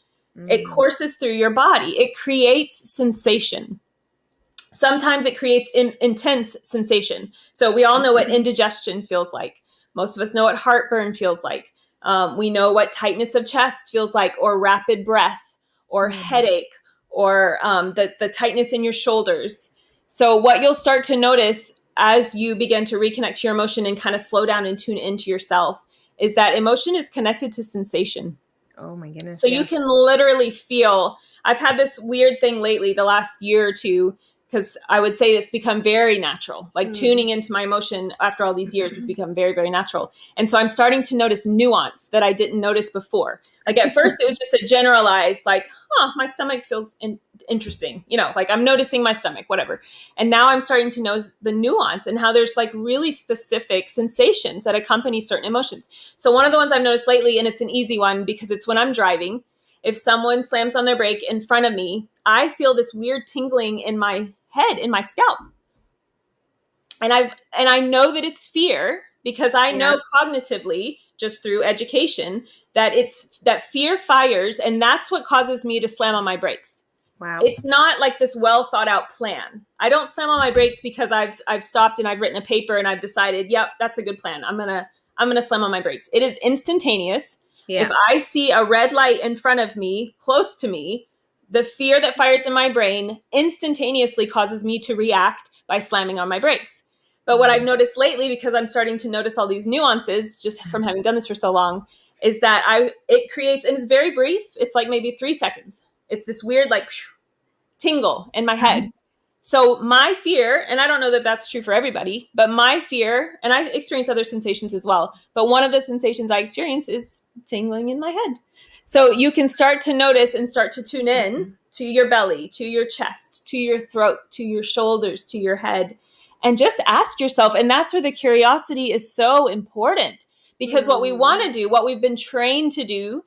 It courses through your body. It creates sensation. Sometimes it creates intense sensation. So we all know what indigestion feels like. Most of us know what heartburn feels like. We know what tightness of chest feels like, or rapid breath, or headache, or the tightness in your shoulders. So what you'll start to notice as you begin to reconnect to your emotion and kind of slow down and tune into yourself is that emotion is connected to sensation. Oh my goodness. So you can literally feel, I've had this weird thing lately, the last year or two, because I would say it's become very natural. Like tuning into my emotion after all these years has become very, very natural. And so I'm starting to notice nuance that I didn't notice before. Like at first it was just a generalized, like, my stomach feels interesting, like I'm noticing my stomach, whatever. And now I'm starting to notice the nuance and how there's like really specific sensations that accompany certain emotions. So one of the ones I've noticed lately, and it's an easy one because it's when I'm driving, if someone slams on their brake in front of me, I feel this weird tingling in my head, in my scalp. And I know that it's fear because I know cognitively, just through education, that fear fires, and that's what causes me to slam on my brakes. Wow. It's not like this well thought out plan. I don't slam on my brakes because I've stopped and I've written a paper and I've decided, yep, that's a good plan. I'm gonna slam on my brakes. It is instantaneous. Yeah. If I see a red light in front of me, close to me, the fear that fires in my brain instantaneously causes me to react by slamming on my brakes. But what I've noticed lately, because I'm starting to notice all these nuances just from having done this for so long, is that it creates, and it's very brief. It's like maybe 3 seconds. It's this weird like tingle in my head. So my fear, and I don't know that that's true for everybody, but my fear, and I experience other sensations as well, but one of the sensations I experience is tingling in my head. So you can start to notice and start to tune in to your belly, to your chest, to your throat, to your shoulders, to your head, and just ask yourself. And that's where the curiosity is so important, because what we want to do, what we've been trained to do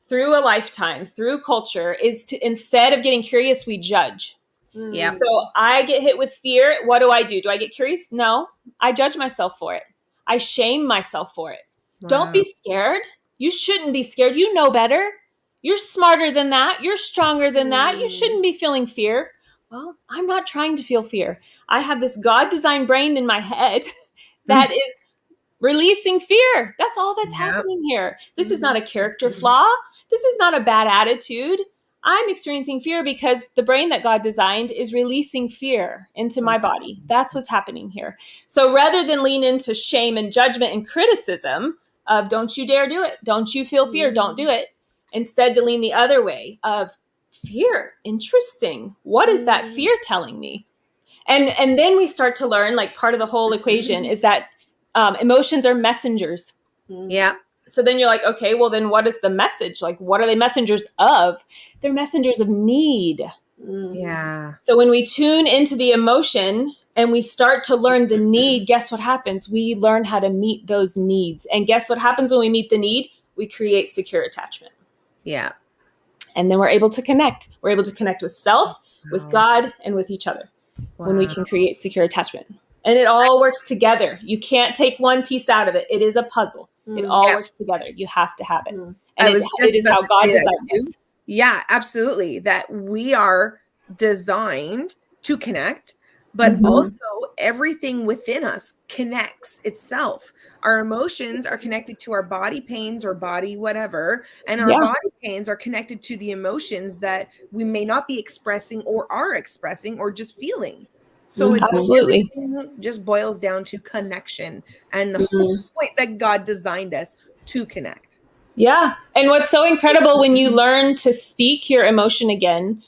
through a lifetime, through culture, is to, instead of getting curious, we judge. Yeah. So I get hit with fear. What do? Do I get curious? No, I judge myself for it. I shame myself for it. Wow. Don't be scared. You shouldn't be scared. You know better. You're smarter than that. You're stronger than that. You shouldn't be feeling fear. Well, I'm not trying to feel fear. I have this God-designed brain in my head that is releasing fear. That's all that's happening here. This is not a character flaw. This is not a bad attitude. I'm experiencing fear because the brain that God designed is releasing fear into my body. That's what's happening here. So rather than lean into shame and judgment and criticism of don't you dare do it, don't you feel fear, don't do it, instead to lean the other way of fear. Interesting. What is that fear telling me? And then we start to learn, like, part of the whole equation is that emotions are messengers. Yeah. So then you're like, okay, well then what is the message? Like, what are they messengers of? They're messengers of need. Yeah. So when we tune into the emotion and we start to learn the need, guess what happens? We learn how to meet those needs. And guess what happens when we meet the need? We create secure attachment. Yeah. And then we're able to connect. We're able to connect with self, with God, and with each other when we can create secure attachment. And it all works together. You can't take one piece out of it. It is a puzzle. It all works together. You have to have it. And it is how God designed us. Yeah, absolutely. That we are designed to connect, but also everything within us connects itself. Our emotions are connected to our body pains or body whatever, and our body pains are connected to the emotions that we may not be expressing or are expressing or just feeling. So it's absolutely just boils down to connection and the whole point that God designed us to connect. Yeah. And what's so incredible when you learn to speak your emotion again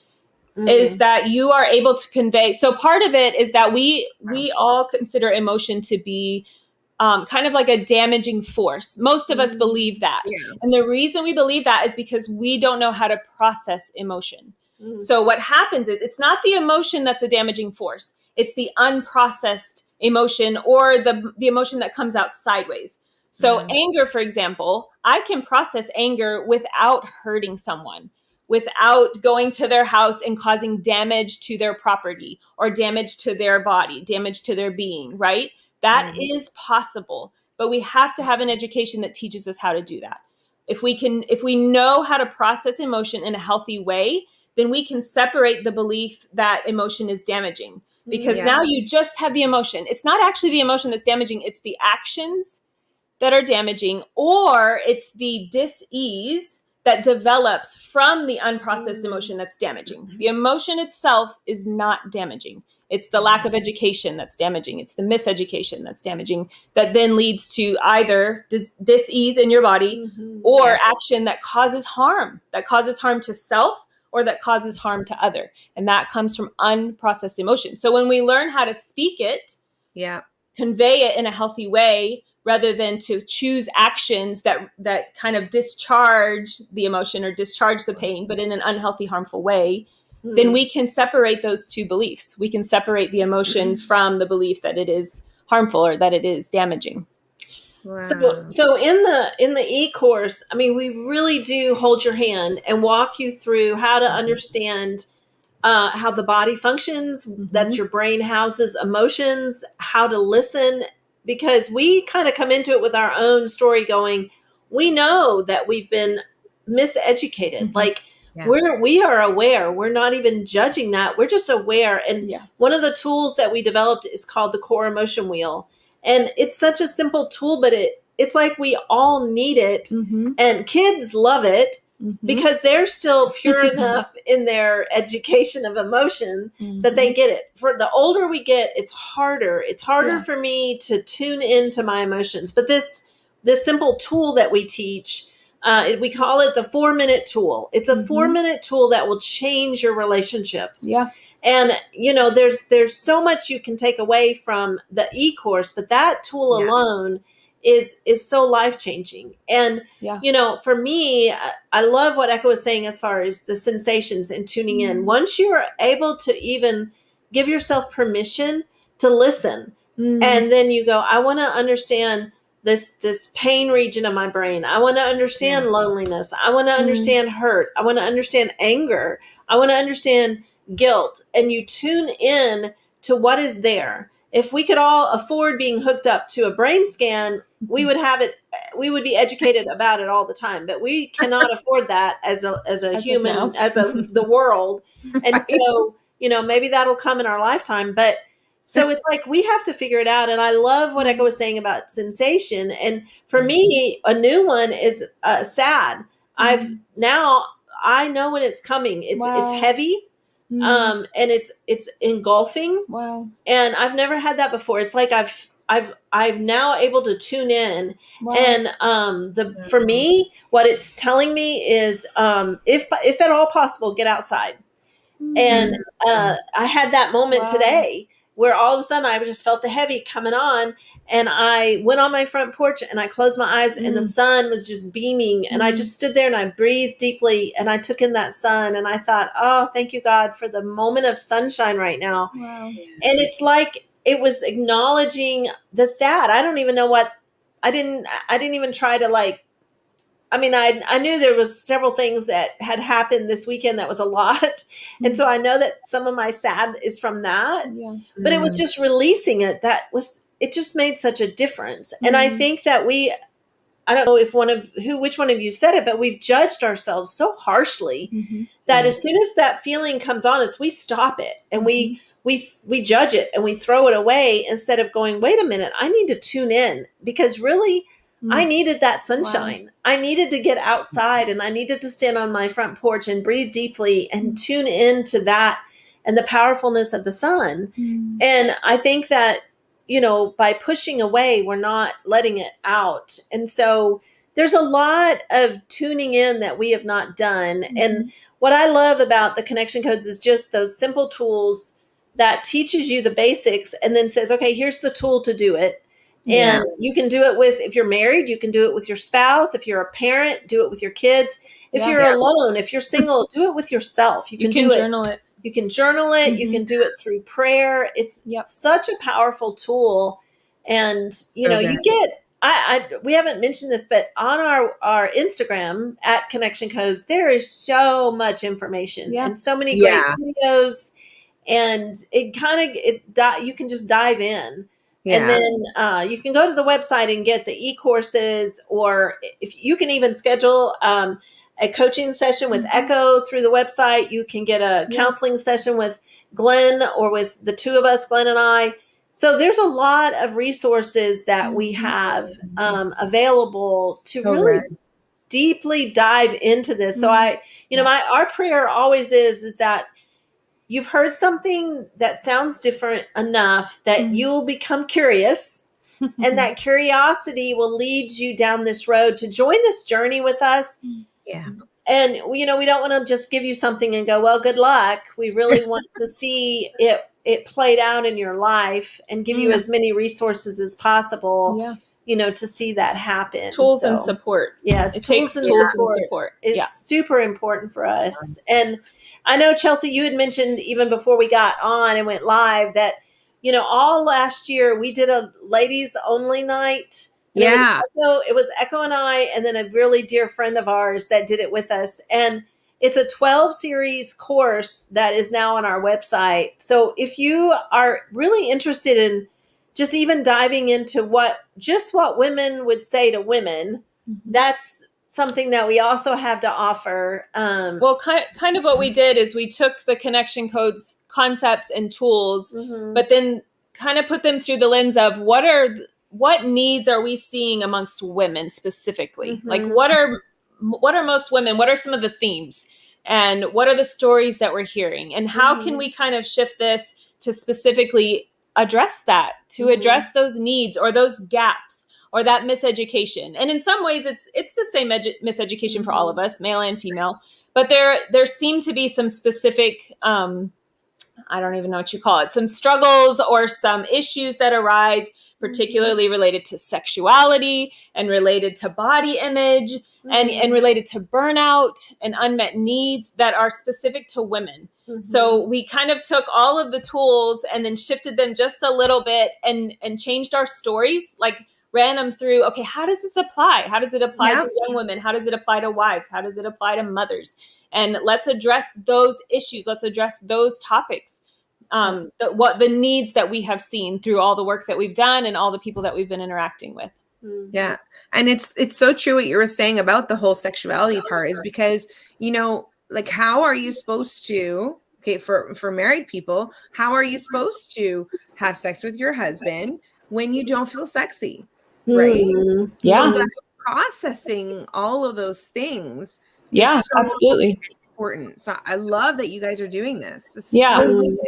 is that you are able to convey. So part of it is that we all consider emotion to be kind of like a damaging force. Most of us believe that. Yeah. And the reason we believe that is because we don't know how to process emotion. So what happens is it's not the emotion that's a damaging force. It's the unprocessed emotion or the emotion that comes out sideways. So anger, for example, I can process anger without hurting someone, without going to their house and causing damage to their property or damage to their body, damage to their being, right? That is possible, but we have to have an education that teaches us how to do that. If we know how to process emotion in a healthy way, then we can separate the belief that emotion is damaging, because now you just have the emotion. It's not actually the emotion that's damaging. It's the actions that are damaging, or it's the dis-ease that develops from the unprocessed emotion that's damaging. The emotion itself is not damaging. It's the lack of education that's damaging. It's the miseducation that's damaging, that then leads to either dis-ease in your body or action that causes harm to self or that causes harm to other. And that comes from unprocessed emotion. So when we learn how to speak it, convey it in a healthy way, rather than to choose actions that kind of discharge the emotion or discharge the pain, but in an unhealthy, harmful way, then we can separate those two beliefs. We can separate the emotion from the belief that it is harmful or that it is damaging. Wow. So in the e-course, I mean, we really do hold your hand and walk you through how to understand how the body functions, that your brain houses emotions, how to listen, because we kind of come into it with our own story going, we know that we've been miseducated. Like we are aware. We're not even judging that. We're just aware. And one of the tools that we developed is called the core emotion wheel. And it's such a simple tool, but it's like we all need it. And kids love it because they're still pure enough in their education of emotion that they get it. For the older we get, it's harder. It's harder for me to tune into my emotions. But this simple tool that we teach, we call it the 4-minute tool. It's a 4-minute tool that will change your relationships. And, you know, there's so much you can take away from the e-course, but that tool alone is so life-changing. And, you know, for me, I love what Echo was saying as far as the sensations and tuning in. Once you're able to even give yourself permission to listen, and then you go, I want to understand this pain region of my brain. I want to understand loneliness. I want to understand hurt. I want to understand anger. I want to understand guilt. And you tune in to what is there. If we could all afford being hooked up to a brain scan, we would have it. We would be educated about it all the time, but we cannot afford that as a human, the world. And so, you know, maybe that'll come in our lifetime, but so it's like we have to figure it out. And I love what Echo was saying about sensation. And for me, a new one is sad. I know when it's coming. It's heavy. And it's engulfing. Wow. And I've never had that before. It's like I've now able to tune in. And for me, what it's telling me is if at all possible, get outside. And I had that moment today where all of a sudden I just felt the heavy coming on, and I went on my front porch and I closed my eyes and the sun was just beaming, and I just stood there and I breathed deeply and I took in that sun, and I thought, oh, thank you, God, for the moment of sunshine right now. Wow. And it's like it was acknowledging the sad. I don't even know what I didn't even try to like. I mean, I knew there was several things that had happened this weekend that was a lot. And so I know that some of my sad is from that, but it was just releasing it. It just made such a difference. And I think that I don't know if which one of you said it, but we've judged ourselves so harshly that as soon as that feeling comes on us, we stop it and we judge it and we throw it away instead of going, wait a minute, I need to tune in, because really, I needed that sunshine. Wow. I needed to get outside and I needed to stand on my front porch and breathe deeply and tune into that and the powerfulness of the sun. And I think that, you know, by pushing away, we're not letting it out. And so there's a lot of tuning in that we have not done. And what I love about the connection codes is just those simple tools that teaches you the basics and then says, okay, here's the tool to do it. And you can do it if you're married, you can do it with your spouse. If you're a parent, do it with your kids. If you're alone, if you're single, do it with yourself. You can journal it. You can journal it. You can do it through prayer. It's such a powerful tool. And, you know, you get, we haven't mentioned this, but on our Instagram at Connection Codes, there is so much information and so many great videos, and you can just dive in. And then you can go to the website and get the e-courses, or if you can even schedule a coaching session with Echo through the website. You can get a counseling session with Glenn or with the two of us, Glenn and I. So there's a lot of resources that we have available to really deeply dive into this. So our prayer always is that you've heard something that sounds different enough that you'll become curious, and that curiosity will lead you down this road to join this journey with us. And, you know, we don't want to just give you something and go, well, good luck. We really want to see it played out in your life and give you as many resources as possible, you know, to see that happen. Tools and support. Yes, it takes tools and support is super important for us. And I know, Chelsey, you had mentioned even before we got on and went live that, you know, all last year we did a ladies only night. And it was Echo and I, and then a really dear friend of ours that did it with us. And it's a 12 series course that is now on our website. So if you are really interested in just even diving into what women would say to women, that's something that we also have to offer. Well, kind of what we did is we took the connection codes, concepts, and tools, but then kind of put them through the lens of what needs are we seeing amongst women specifically? Like what are most women? What are some of the themes? And what are the stories that we're hearing? And how can we kind of shift this to specifically address that, to address those needs or those gaps or that miseducation? And in some ways, it's the same miseducation for all of us, male and female. But there seem to be some specific, I don't even know what you call it, some struggles or some issues that arise, particularly related to sexuality and related to body image and related to burnout and unmet needs that are specific to women. So we kind of took all of the tools and then shifted them just a little bit and changed our stories, like ran them through, okay, how does this apply? How does it apply to young women? How does it apply to wives? How does it apply to mothers? And let's address those issues. Let's address those topics. The needs that we have seen through all the work that we've done and all the people that we've been interacting with. Yeah. And it's so true what you were saying about the whole sexuality part is because, you know, like how are you supposed to, okay, for married people, how are you supposed to have sex with your husband when you don't feel sexy? Right? Yeah. So processing all of those things. Yeah, absolutely. Important. So I love that you guys are doing this. This is Yeah. so needed.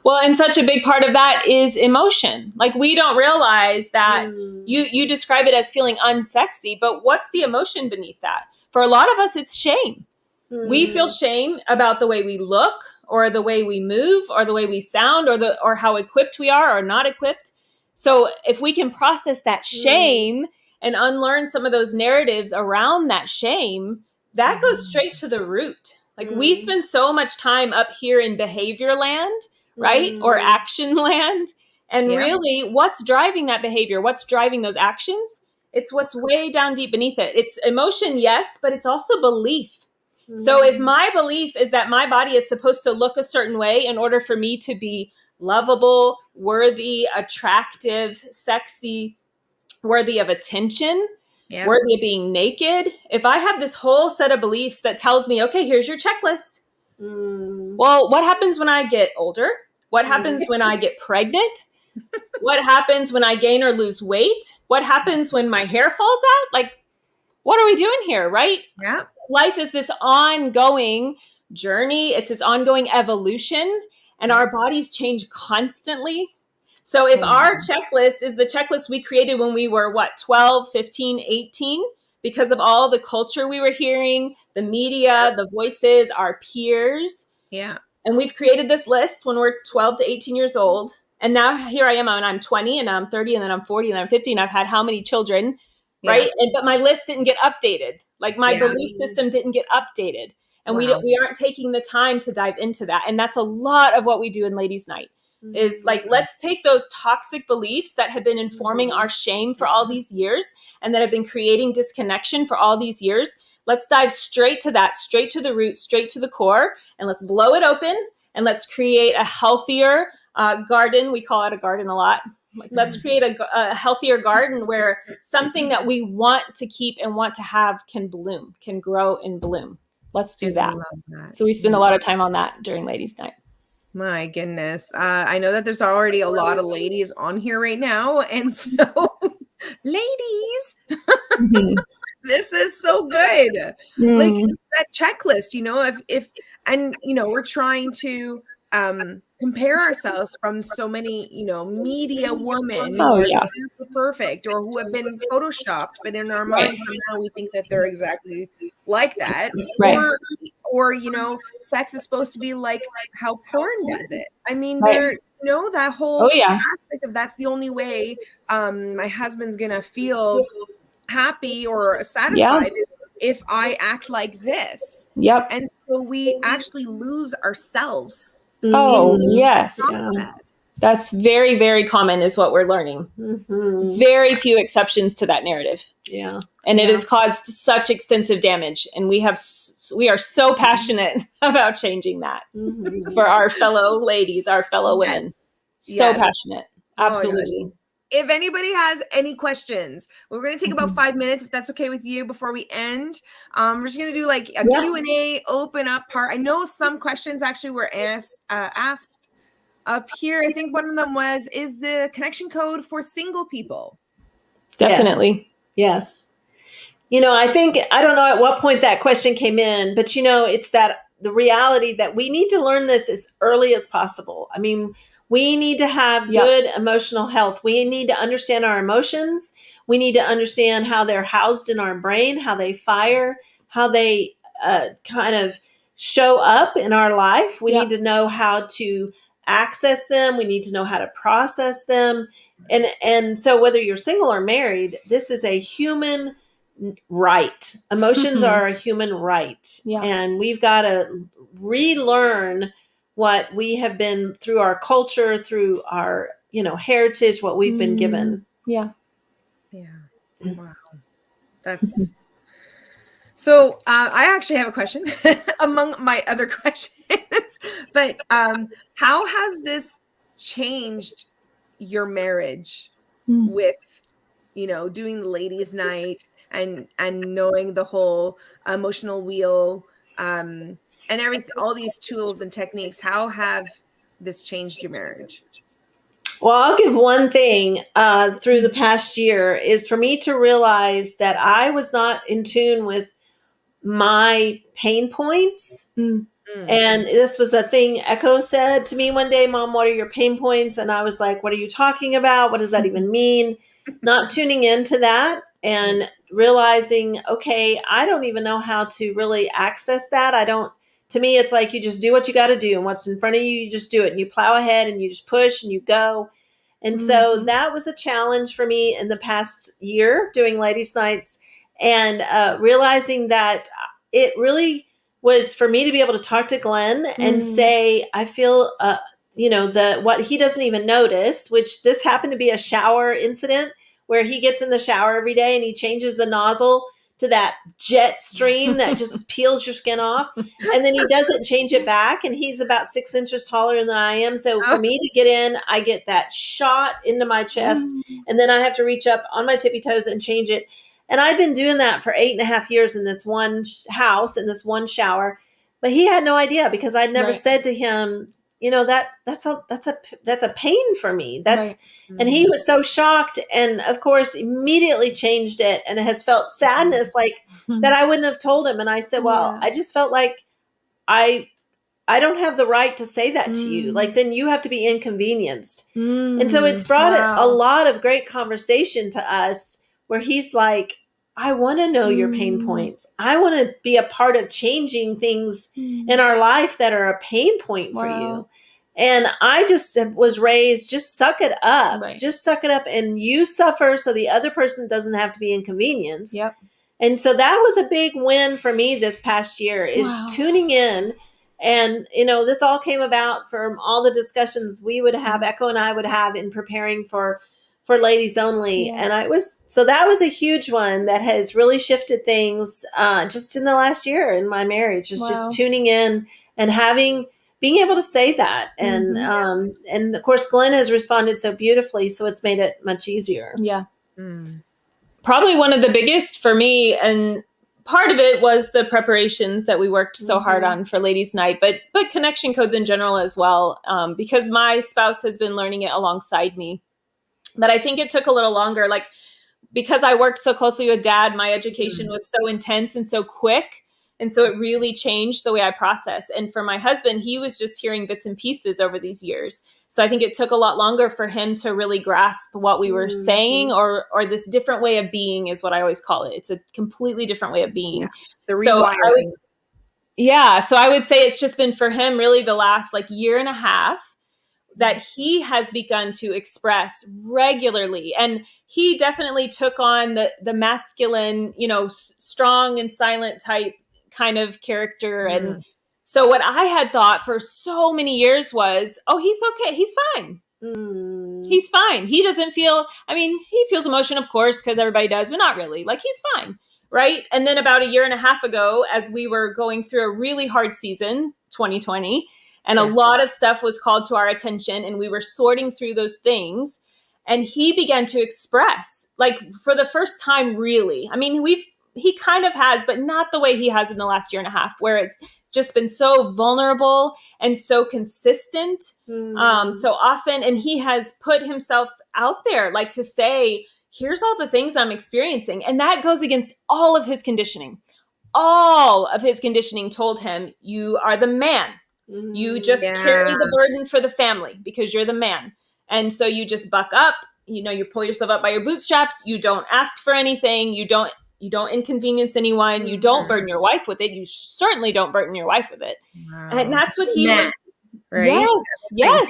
Well, and such a big part of that is emotion. Like we don't realize that you describe it as feeling unsexy, but what's the emotion beneath that? For a lot of us, it's shame. We feel shame about the way we look or the way we move or the way we sound or how equipped we are or not equipped. So if we can process that shame and unlearn some of those narratives around that shame, that goes straight to the root. Like we spend so much time up here in behavior land, right? Or action land. And really what's driving that behavior? What's driving those actions? It's what's way down deep beneath it. It's emotion, yes, but it's also belief. So if my belief is that my body is supposed to look a certain way in order for me to be lovable, worthy, attractive, sexy, worthy of attention, worthy of being naked. If I have this whole set of beliefs that tells me, okay, here's your checklist. Well, what happens when I get older? What happens when I get pregnant? What happens when I gain or lose weight? What happens when my hair falls out? Like, what are we doing here, right? Yeah. Life is this ongoing journey. It's this ongoing evolution, and our bodies change constantly. So if our checklist is the checklist we created when we were, 12, 15, 18, because of all the culture we were hearing, the media, the voices, our peers. Yeah. And we've created this list when we're 12 to 18 years old. And now here I am, and I'm 20, and I'm 30, and then I'm 40, and I'm 50, and I've had how many children, right? But my list didn't get updated. Like my belief system didn't get updated. And we aren't taking the time to dive into that. And that's a lot of what we do in Ladies' Night. Is like, let's take those toxic beliefs that have been informing our shame for all these years and that have been creating disconnection for all these years. Let's dive straight to that, straight to the root, straight to the core, and let's blow it open and let's create a healthier garden. We call it a garden a lot. Like, let's create a healthier garden where something that we want to keep and want to have can bloom, can grow and bloom. Let's do that. So we spend a lot of time on that during Ladies' Night. My goodness. I know that there's already a lot of ladies on here right now. And so, ladies, this is so good. Like that checklist, you know, if, and, you know, we're trying to compare ourselves from so many, media women who Oh, are yeah. super perfect or who have been photoshopped, but in our Right. minds somehow we think that they're exactly like that. Right. Or sex is supposed to be like how porn does it. I mean, Right. that whole Oh, yeah. aspect of that's the only way my husband's gonna feel happy or satisfied if I act like this. Yep. And so we actually lose ourselves. Oh, yes. Process. That's very, very common is what we're learning. Very few exceptions to that narrative. Yeah. And it has caused such extensive damage. And we are so passionate about changing that for our fellow ladies, our fellow women. So passionate. Absolutely. If anybody has any questions, we're going to take about 5 minutes, if that's okay with you, before we end. We're just going to do like a Q&A open up part. I know some questions actually were asked up here. I think one of them was, is the connection code for single people? Definitely. Yes. I think, I don't know at what point that question came in, but it's that the reality that we need to learn this as early as possible. I mean, we need to have good emotional health. We need to understand our emotions. We need to understand how they're housed in our brain, how they fire, how they kind of show up in our life. We need to know how to access them. We need to know how to process them. And so whether you're single or married, this is a human right. Emotions are a human right. And we've got to relearn what we have been through our culture, through our, heritage, what we've been given. Yeah. Wow. That's so I actually have a question among my other questions, but how has this changed your marriage with, doing the ladies' night and knowing the whole emotional wheel and everything, all these tools and techniques? How have this changed your marriage? Well, I'll give one thing through the past year is for me to realize that I was not in tune with my pain points. And this was a thing Echo said to me one day, Mom, what are your pain points? And I was like, what are you talking about? What does that even mean? Not tuning into that and realizing, okay, I don't even know how to really access that. To me, it's like you just do what you got to do, and what's in front of you, you just do it, and you plow ahead and you just push and you go. And so that was a challenge for me in the past year doing ladies' nights, and realizing that it really was for me to be able to talk to Glenn and say, I feel, what he doesn't even notice, which this happened to be a shower incident where he gets in the shower every day and he changes the nozzle to that jet stream that just peels your skin off. And then he doesn't change it back. And he's about 6 inches taller than I am. So for me to get in, I get that shot into my chest. And then I have to reach up on my tippy toes and change it. And I'd been doing that for 8.5 years in this one house, in this one shower. But he had no idea because I'd never said to him, that's a pain for me. And he was so shocked, and of course immediately changed it, and has felt sadness like that I wouldn't have told him. And I said, well, I just felt like I don't have the right to say that to you. Like, then you have to be inconvenienced. And so it's brought a lot of great conversation to us where he's like, I want to know your pain points. I want to be a part of changing things in our life that are a pain point for you. And I just was raised, just suck it up. Just suck it up, and you suffer so the other person doesn't have to be inconvenienced. And so that was a big win for me this past year, is tuning in. And, this all came about from all the discussions we would have, Echo and I would have in preparing for Ladies Only. And that was a huge one that has really shifted things just in the last year in my marriage, is just tuning in and being able to say that. And and of course, Glenn has responded so beautifully, so it's made it much easier. Probably one of the biggest for me, and part of it was the preparations that we worked so hard on for Ladies Night, but connection codes in general as well, because my spouse has been learning it alongside me. But I think it took a little longer, like because I worked so closely with Dad, my education was so intense and so quick And so it really changed the way I process. And for my husband, he was just hearing bits and pieces over these years. So I think it took a lot longer for him to really grasp what we were saying, or this different way of being is what I always call it. It's a completely different way of being. Yeah. The rewiring. So I would say it's just been for him really the last like year and a half that he has begun to express regularly. And he definitely took on the masculine, strong and silent type kind of character. And so what I had thought for so many years was, oh, he's okay. He's fine. He's fine. He doesn't feel, he feels emotion, of course, because everybody does, but not really. Like, he's fine. Right. And then about a year and a half ago, as we were going through a really hard season, 2020, and a lot of stuff was called to our attention, and we were sorting through those things. And he began to express, like, for the first time, really. He kind of has, but not the way he has in the last year and a half, where it's just been so vulnerable and so consistent, so often. And he has put himself out there, like, to say, here's all the things I'm experiencing. And that goes against all of his conditioning. All of his conditioning told him, you are the man. You just carry the burden for the family because you're the man. And so you just buck up, you pull yourself up by your bootstraps. You don't ask for anything. You don't inconvenience anyone. You don't burden your wife with it. You certainly don't burden your wife with it. Wow. And that's what he was. Right? Yes.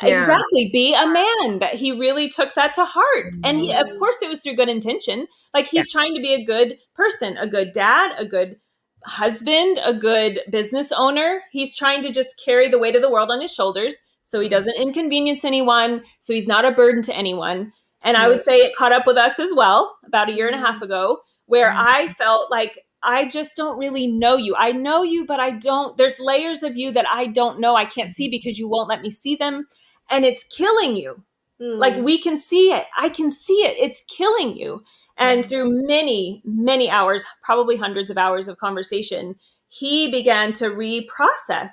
Exactly. Be a man. That he really took that to heart. And he, of course, it was through good intention. Like, he's trying to be a good person, a good dad, a good husband, a good business owner. He's trying to just carry the weight of the world on his shoulders so he doesn't inconvenience anyone, so he's not a burden to anyone. And I would say it caught up with us as well about a year and a half ago, where I felt like, I just don't really know you. I know you, but I don't. There's layers of you that I don't know. I can't see because you won't let me see them. And it's killing you. Like, we can see it. I can see it. It's killing you. And through many, many hours, probably hundreds of hours of conversation, he began to reprocess,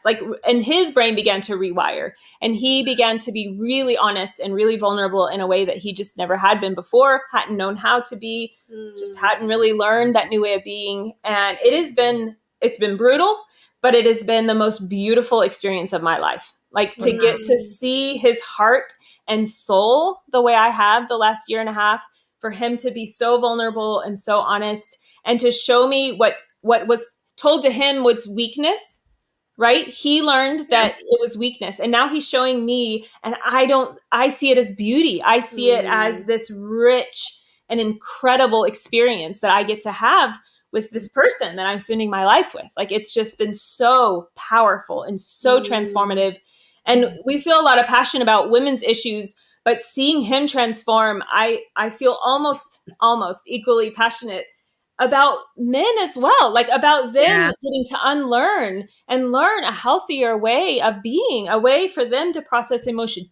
and his brain began to rewire. And he began to be really honest and really vulnerable in a way that he just never had been before, hadn't known how to be, just hadn't really learned that new way of being. And it's been brutal, but it has been the most beautiful experience of my life. Like, to get to see his heart and soul the way I have the last year and a half, for him to be so vulnerable and so honest, and to show me what was told to him was weakness, right? He learned that it was weakness. And now he's showing me, and I see it as beauty. I see it as this rich and incredible experience that I get to have with this person that I'm spending my life with. Like, it's just been so powerful and so transformative. And we feel a lot of passion about women's issues, but seeing him transform, I feel almost equally passionate about men as well, like about them getting to unlearn and learn a healthier way of being, a way for them to process emotion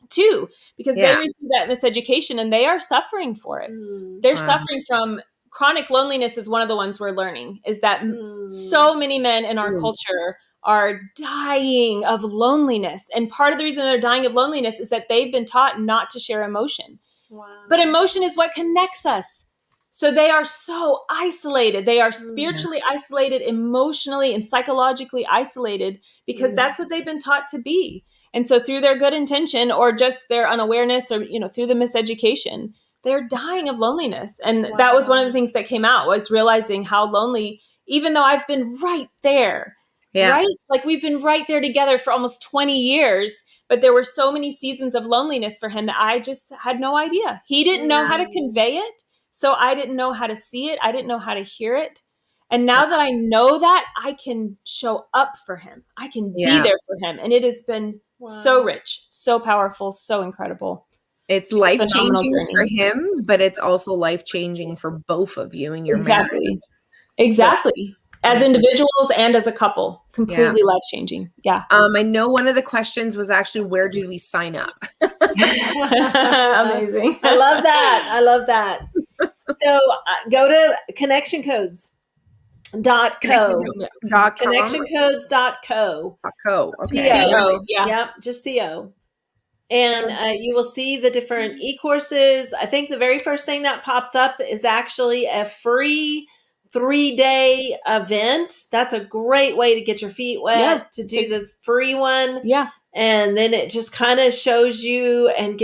too, because they receive that miseducation and they are suffering for it. They're suffering from chronic loneliness is one of the ones we're learning, is that so many men in our culture are dying of loneliness. And part of the reason they're dying of loneliness is that they've been taught not to share emotion. Wow. But emotion is what connects us. So they are so isolated. They are spiritually isolated, emotionally and psychologically isolated, because that's what they've been taught to be. And so through their good intention, or just their unawareness, or, through the miseducation, they're dying of loneliness. And that was one of the things that came out, was realizing how lonely, even though I've been right there, right? Like, we've been right there together for almost 20 years, but there were so many seasons of loneliness for him that I just had no idea. He didn't know how to convey it. So I didn't know how to see it. I didn't know how to hear it. And now that I know that, I can show up for him. I can be there for him. And it has been so rich, so powerful, so incredible. It's life-changing for him, but it's also life-changing for both of you and your marriage. Exactly. As individuals and as a couple, completely life-changing. Yeah. I know one of the questions was actually, where do we sign up? Amazing. I love that. So go to connectioncodes.co. Connectioncodes.co. Co. C-O. Yep, just CO. And you will see the different e-courses. I think the very first thing that pops up is actually a free 3-day event. That's a great way to get your feet wet, to do the free one. Yeah. And then it just kind of shows you and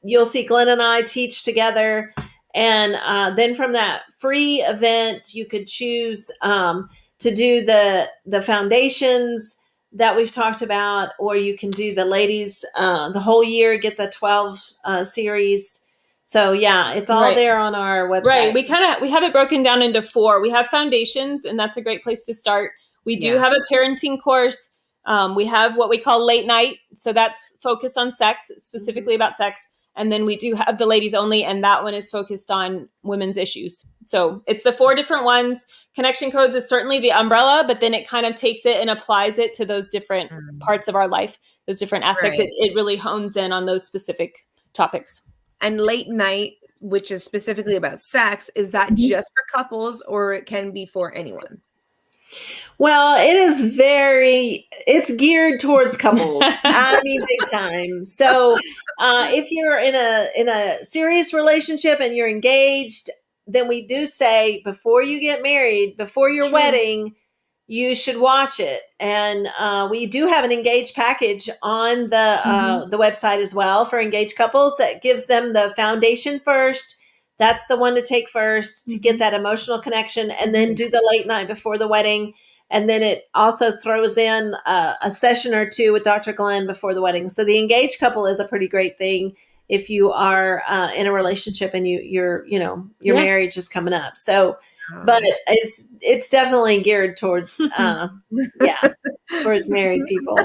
you'll see Glenn and I teach together. And then from that free event, you could choose to do the foundations that we've talked about, or you can do the ladies the whole year, get the 12 series. So yeah, it's all there on our website. Right. We have it broken down into 4. We have foundations, and that's a great place to start. We do have a parenting course. We have what we call late night. So that's focused on sex, specifically about sex. And then we do have the ladies only, and that one is focused on women's issues. So it's the 4 different ones. Connection Codes is certainly the umbrella, but then it kind of takes it and applies it to those different parts of our life, those different aspects. Right. It really hones in on those specific topics. And late night, which is specifically about sex, is that just for couples, or it can be for anyone? Well, it's geared towards couples. I mean, big time. So if you're in a serious relationship and you're engaged, then we do say before you get married, before your wedding, you should watch it. And we do have an engaged package on the website as well for engaged couples that gives them the foundation first. That's the one to take first to get that emotional connection, and then do the late night before the wedding. And then it also throws in a session or 2 with Dr. Glenn before the wedding. So the engaged couple is a pretty great thing if you are in a relationship and your marriage is coming up. So, but it's definitely geared towards towards married people.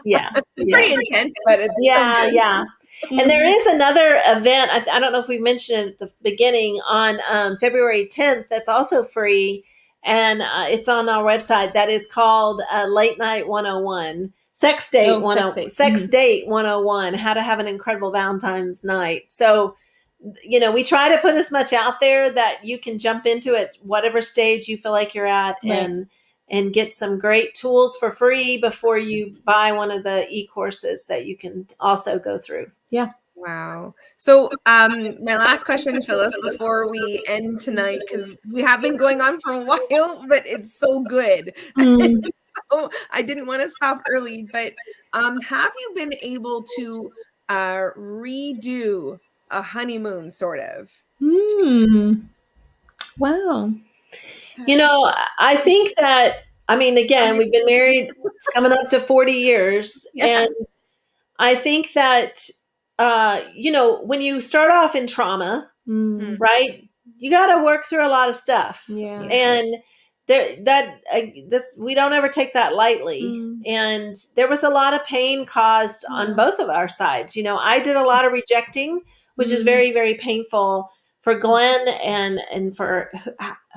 Yeah, pretty intense, but it's yeah. And there is another event. I don't know if we mentioned it at the beginning, on February 10th. That's also free. And it's on our website. That is called Late Night 101. Sex Date 101. Sex Date 101. How to have an incredible Valentine's night. So, we try to put as much out there that you can jump into it, whatever stage you feel like you're at, and get some great tools for free before you buy one of the e-courses that you can also go through. Yeah. Wow. So my last question, Phyllis, before we end tonight, because we have been going on for a while, but it's so good. So I didn't want to stop early, but have you been able to redo a honeymoon, sort of? Wow. I think that, again, we've been married, it's coming up to 40 years. And I think that, when you start off in trauma, right, you got to work through a lot of stuff. Yeah. And we don't ever take that lightly. And there was a lot of pain caused on both of our sides. I did a lot of rejecting, which is very, very painful for Glenn and for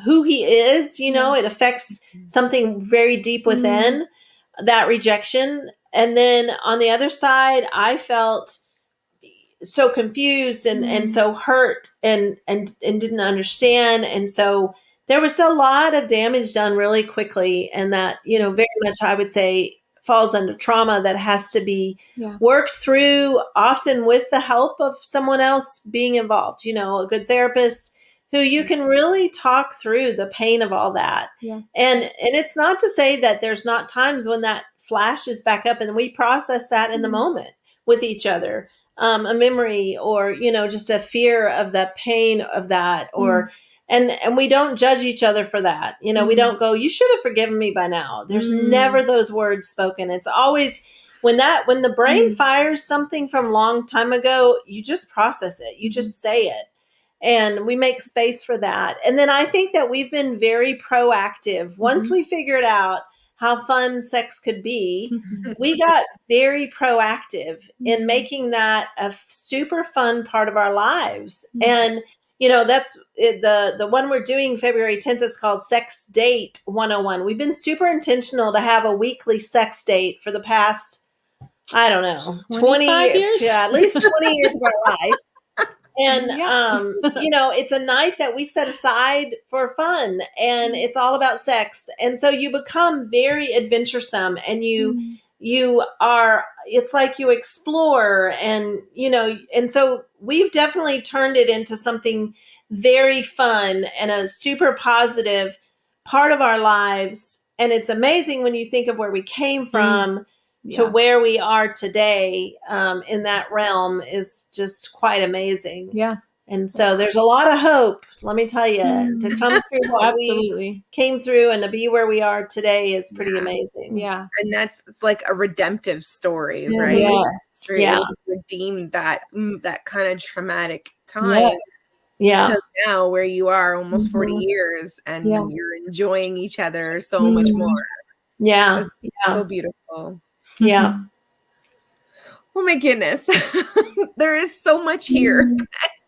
who he is. It affects something very deep within that rejection. And then on the other side, I felt so confused and so hurt and didn't understand. And so there was a lot of damage done really quickly. And that, very much, I would say, falls under trauma that has to be worked through, often with the help of someone else being involved, a good therapist who you can really talk through the pain of all that. Yeah. And it's not to say that there's not times when that flashes back up and we process that in the moment with each other. A memory or, just a fear of the pain of that, or, and we don't judge each other for that. We don't go, you should have forgiven me by now. There's never those words spoken. It's always when the brain fires something from a long time ago, you just process it. You just say it. And we make space for that. And then I think that we've been very proactive. Once we figured out how fun sex could be, we got very proactive in making that a super fun part of our lives. And, that's the one we're doing February 10th is called Sex Date 101. We've been super intentional to have a weekly sex date for the past, I don't know, 20 years. Yeah, at least 20 years of our life. And, it's a night that we set aside for fun, and it's all about sex. And so you become very adventuresome, and you it's like you explore, and and so we've definitely turned it into something very fun and a super positive part of our lives. And it's amazing when you think of where we came from to where we are today, in that realm is just quite amazing. Yeah. And so there's a lot of hope, let me tell you, to come through what we came through, and to be where we are today is pretty amazing. Yeah. And it's like a redemptive story, Yeah. right? Yes. We're able to redeem that kind of traumatic time. Yes. Yeah. To now where you are almost 40 years, and you're enjoying each other so much more. Yeah. It's so beautiful. Yeah. Oh my goodness. There is so much here.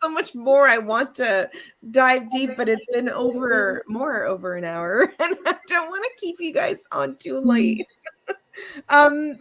So much more I want to dive deep, but it's been over an hour, and I don't want to keep you guys on too late. I'm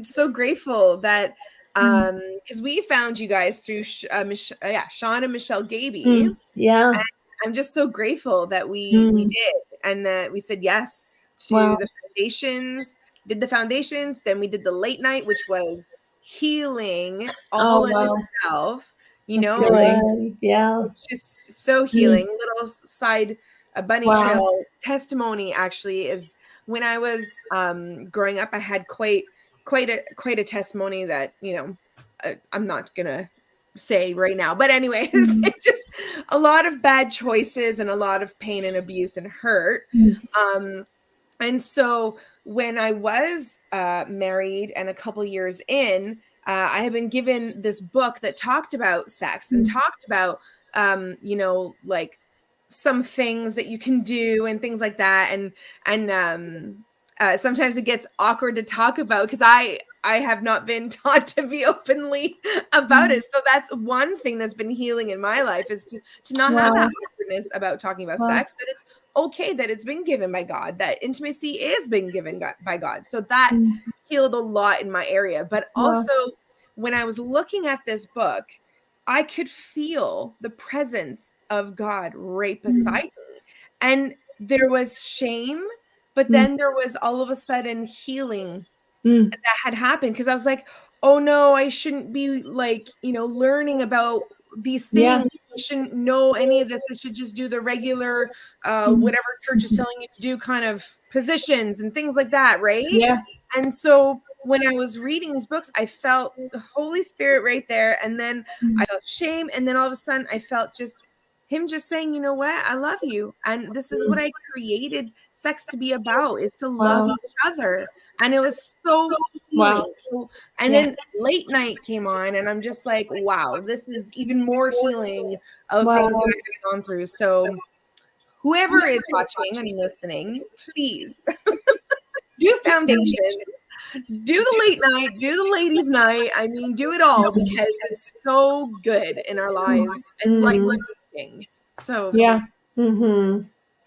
so grateful that because we found you guys through Sean and Michelle Gaby. Yeah. And I'm just so grateful that we did, and that we said yes to the foundations. Did the foundations, then we did the late night, which was healing all in itself. It's just so healing. Little side, a bunny trail testimony actually is when I was growing up, I had quite a testimony that I'm not gonna say right now, but anyways, it's just a lot of bad choices and a lot of pain and abuse and hurt. And so when I was married and a couple years in, I had been given this book that talked about sex and talked about, like some things that you can do and things like that. And sometimes it gets awkward to talk about because I have not been taught to be openly about it. So that's one thing that's been healing in my life, is to not have that awkwardness about talking about sex, that it's okay, that it's been given by God, that intimacy is being given by God. So that healed a lot in my area. But also when I was looking at this book, I could feel the presence of God right beside me. And there was shame, but then there was all of a sudden healing that had happened, because I was like, oh no, I shouldn't be like, learning about these things. I shouldn't know any of this. I should just do the regular, whatever church is telling you to do, kind of positions and things like that, right? Yeah. And so when I was reading these books, I felt the Holy Spirit right there, and then I felt shame, and then all of a sudden I felt just him just saying, you know what, I love you, and this is what I created sex to be about, is to love each other. And it was so healing. And then late night came on, and I'm just like, wow, this is even more healing of things that I've gone through. So whoever is watching and listening, please do foundations, do the late night, do the ladies' night. I mean, do it all, because it's so good in our lives. It's like living. So thank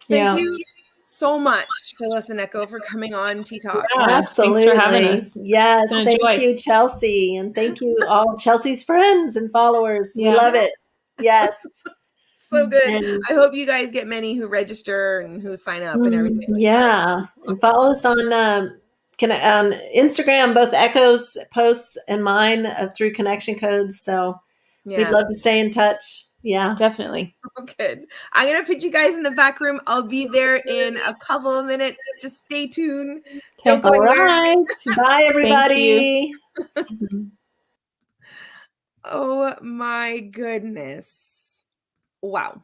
you so much, Phyllis and Echo, for coming on Tea Talks. Absolutely. Thanks for having us. Yes. Thank you, Chelsey. And thank you all Chelsea's friends and followers. We love it. Yes. So good. And I hope you guys get many who register and who sign up and everything. Yeah. And follow us on Instagram, both Echo's posts and mine through connection codes. So we'd love to stay in touch. Yeah, definitely. Oh, good. I'm going to put you guys in the back room. I'll be there in a couple of minutes. Just stay tuned. All right. Bye, everybody. Oh, my goodness. Wow.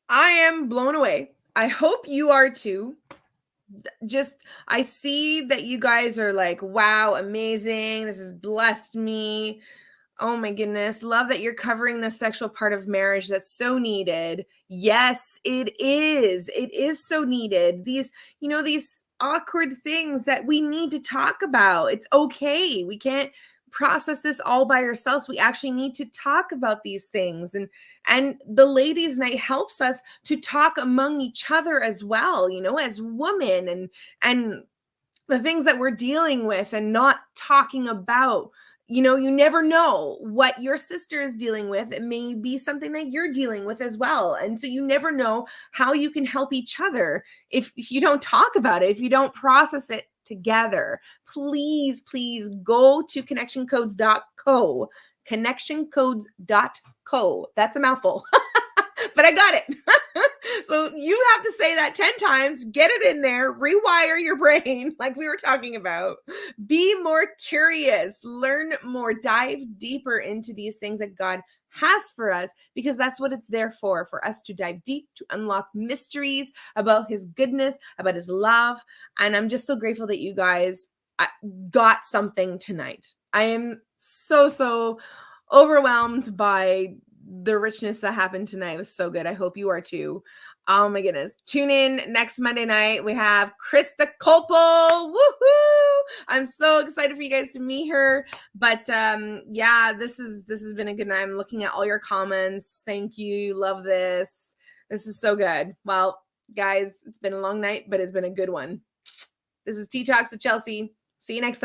I am blown away. I hope you are too. I see that you guys are like, wow, amazing. This has blessed me. Oh my goodness. Love that you're covering the sexual part of marriage. That's so needed. Yes, it is. It is so needed. These awkward things that we need to talk about. It's okay. We can't process this all by ourselves. We actually need to talk about these things. And the ladies' night helps us to talk among each other as well, as women, and the things that we're dealing with and not talking about, you know, you never know what your sister is dealing with. It may be something that you're dealing with as well. And so you never know how you can help each other if you don't talk about it, if you don't process it together. Please, please go to connectioncodes.co. Connectioncodes.co. That's a mouthful, but I got it. So you have to say that 10 times, get it in there, rewire your brain like we were talking about. Be more curious, learn more, dive deeper into these things that God has for us, because that's what it's there for us to dive deep, to unlock mysteries about his goodness, about his love. And I'm just so grateful that you guys got something tonight. I am so overwhelmed by the richness that happened tonight. It was so good. I hope you are too. Oh my goodness. Tune in next Monday night. We have Krista Copel. Woohoo! I'm so excited for you guys to meet her. But yeah, this has been a good night. I'm looking at all your comments. Thank you. Love this. This is so good. Well, guys, it's been a long night, but it's been a good one. This is Tea Talks with Chelsey. See you next time.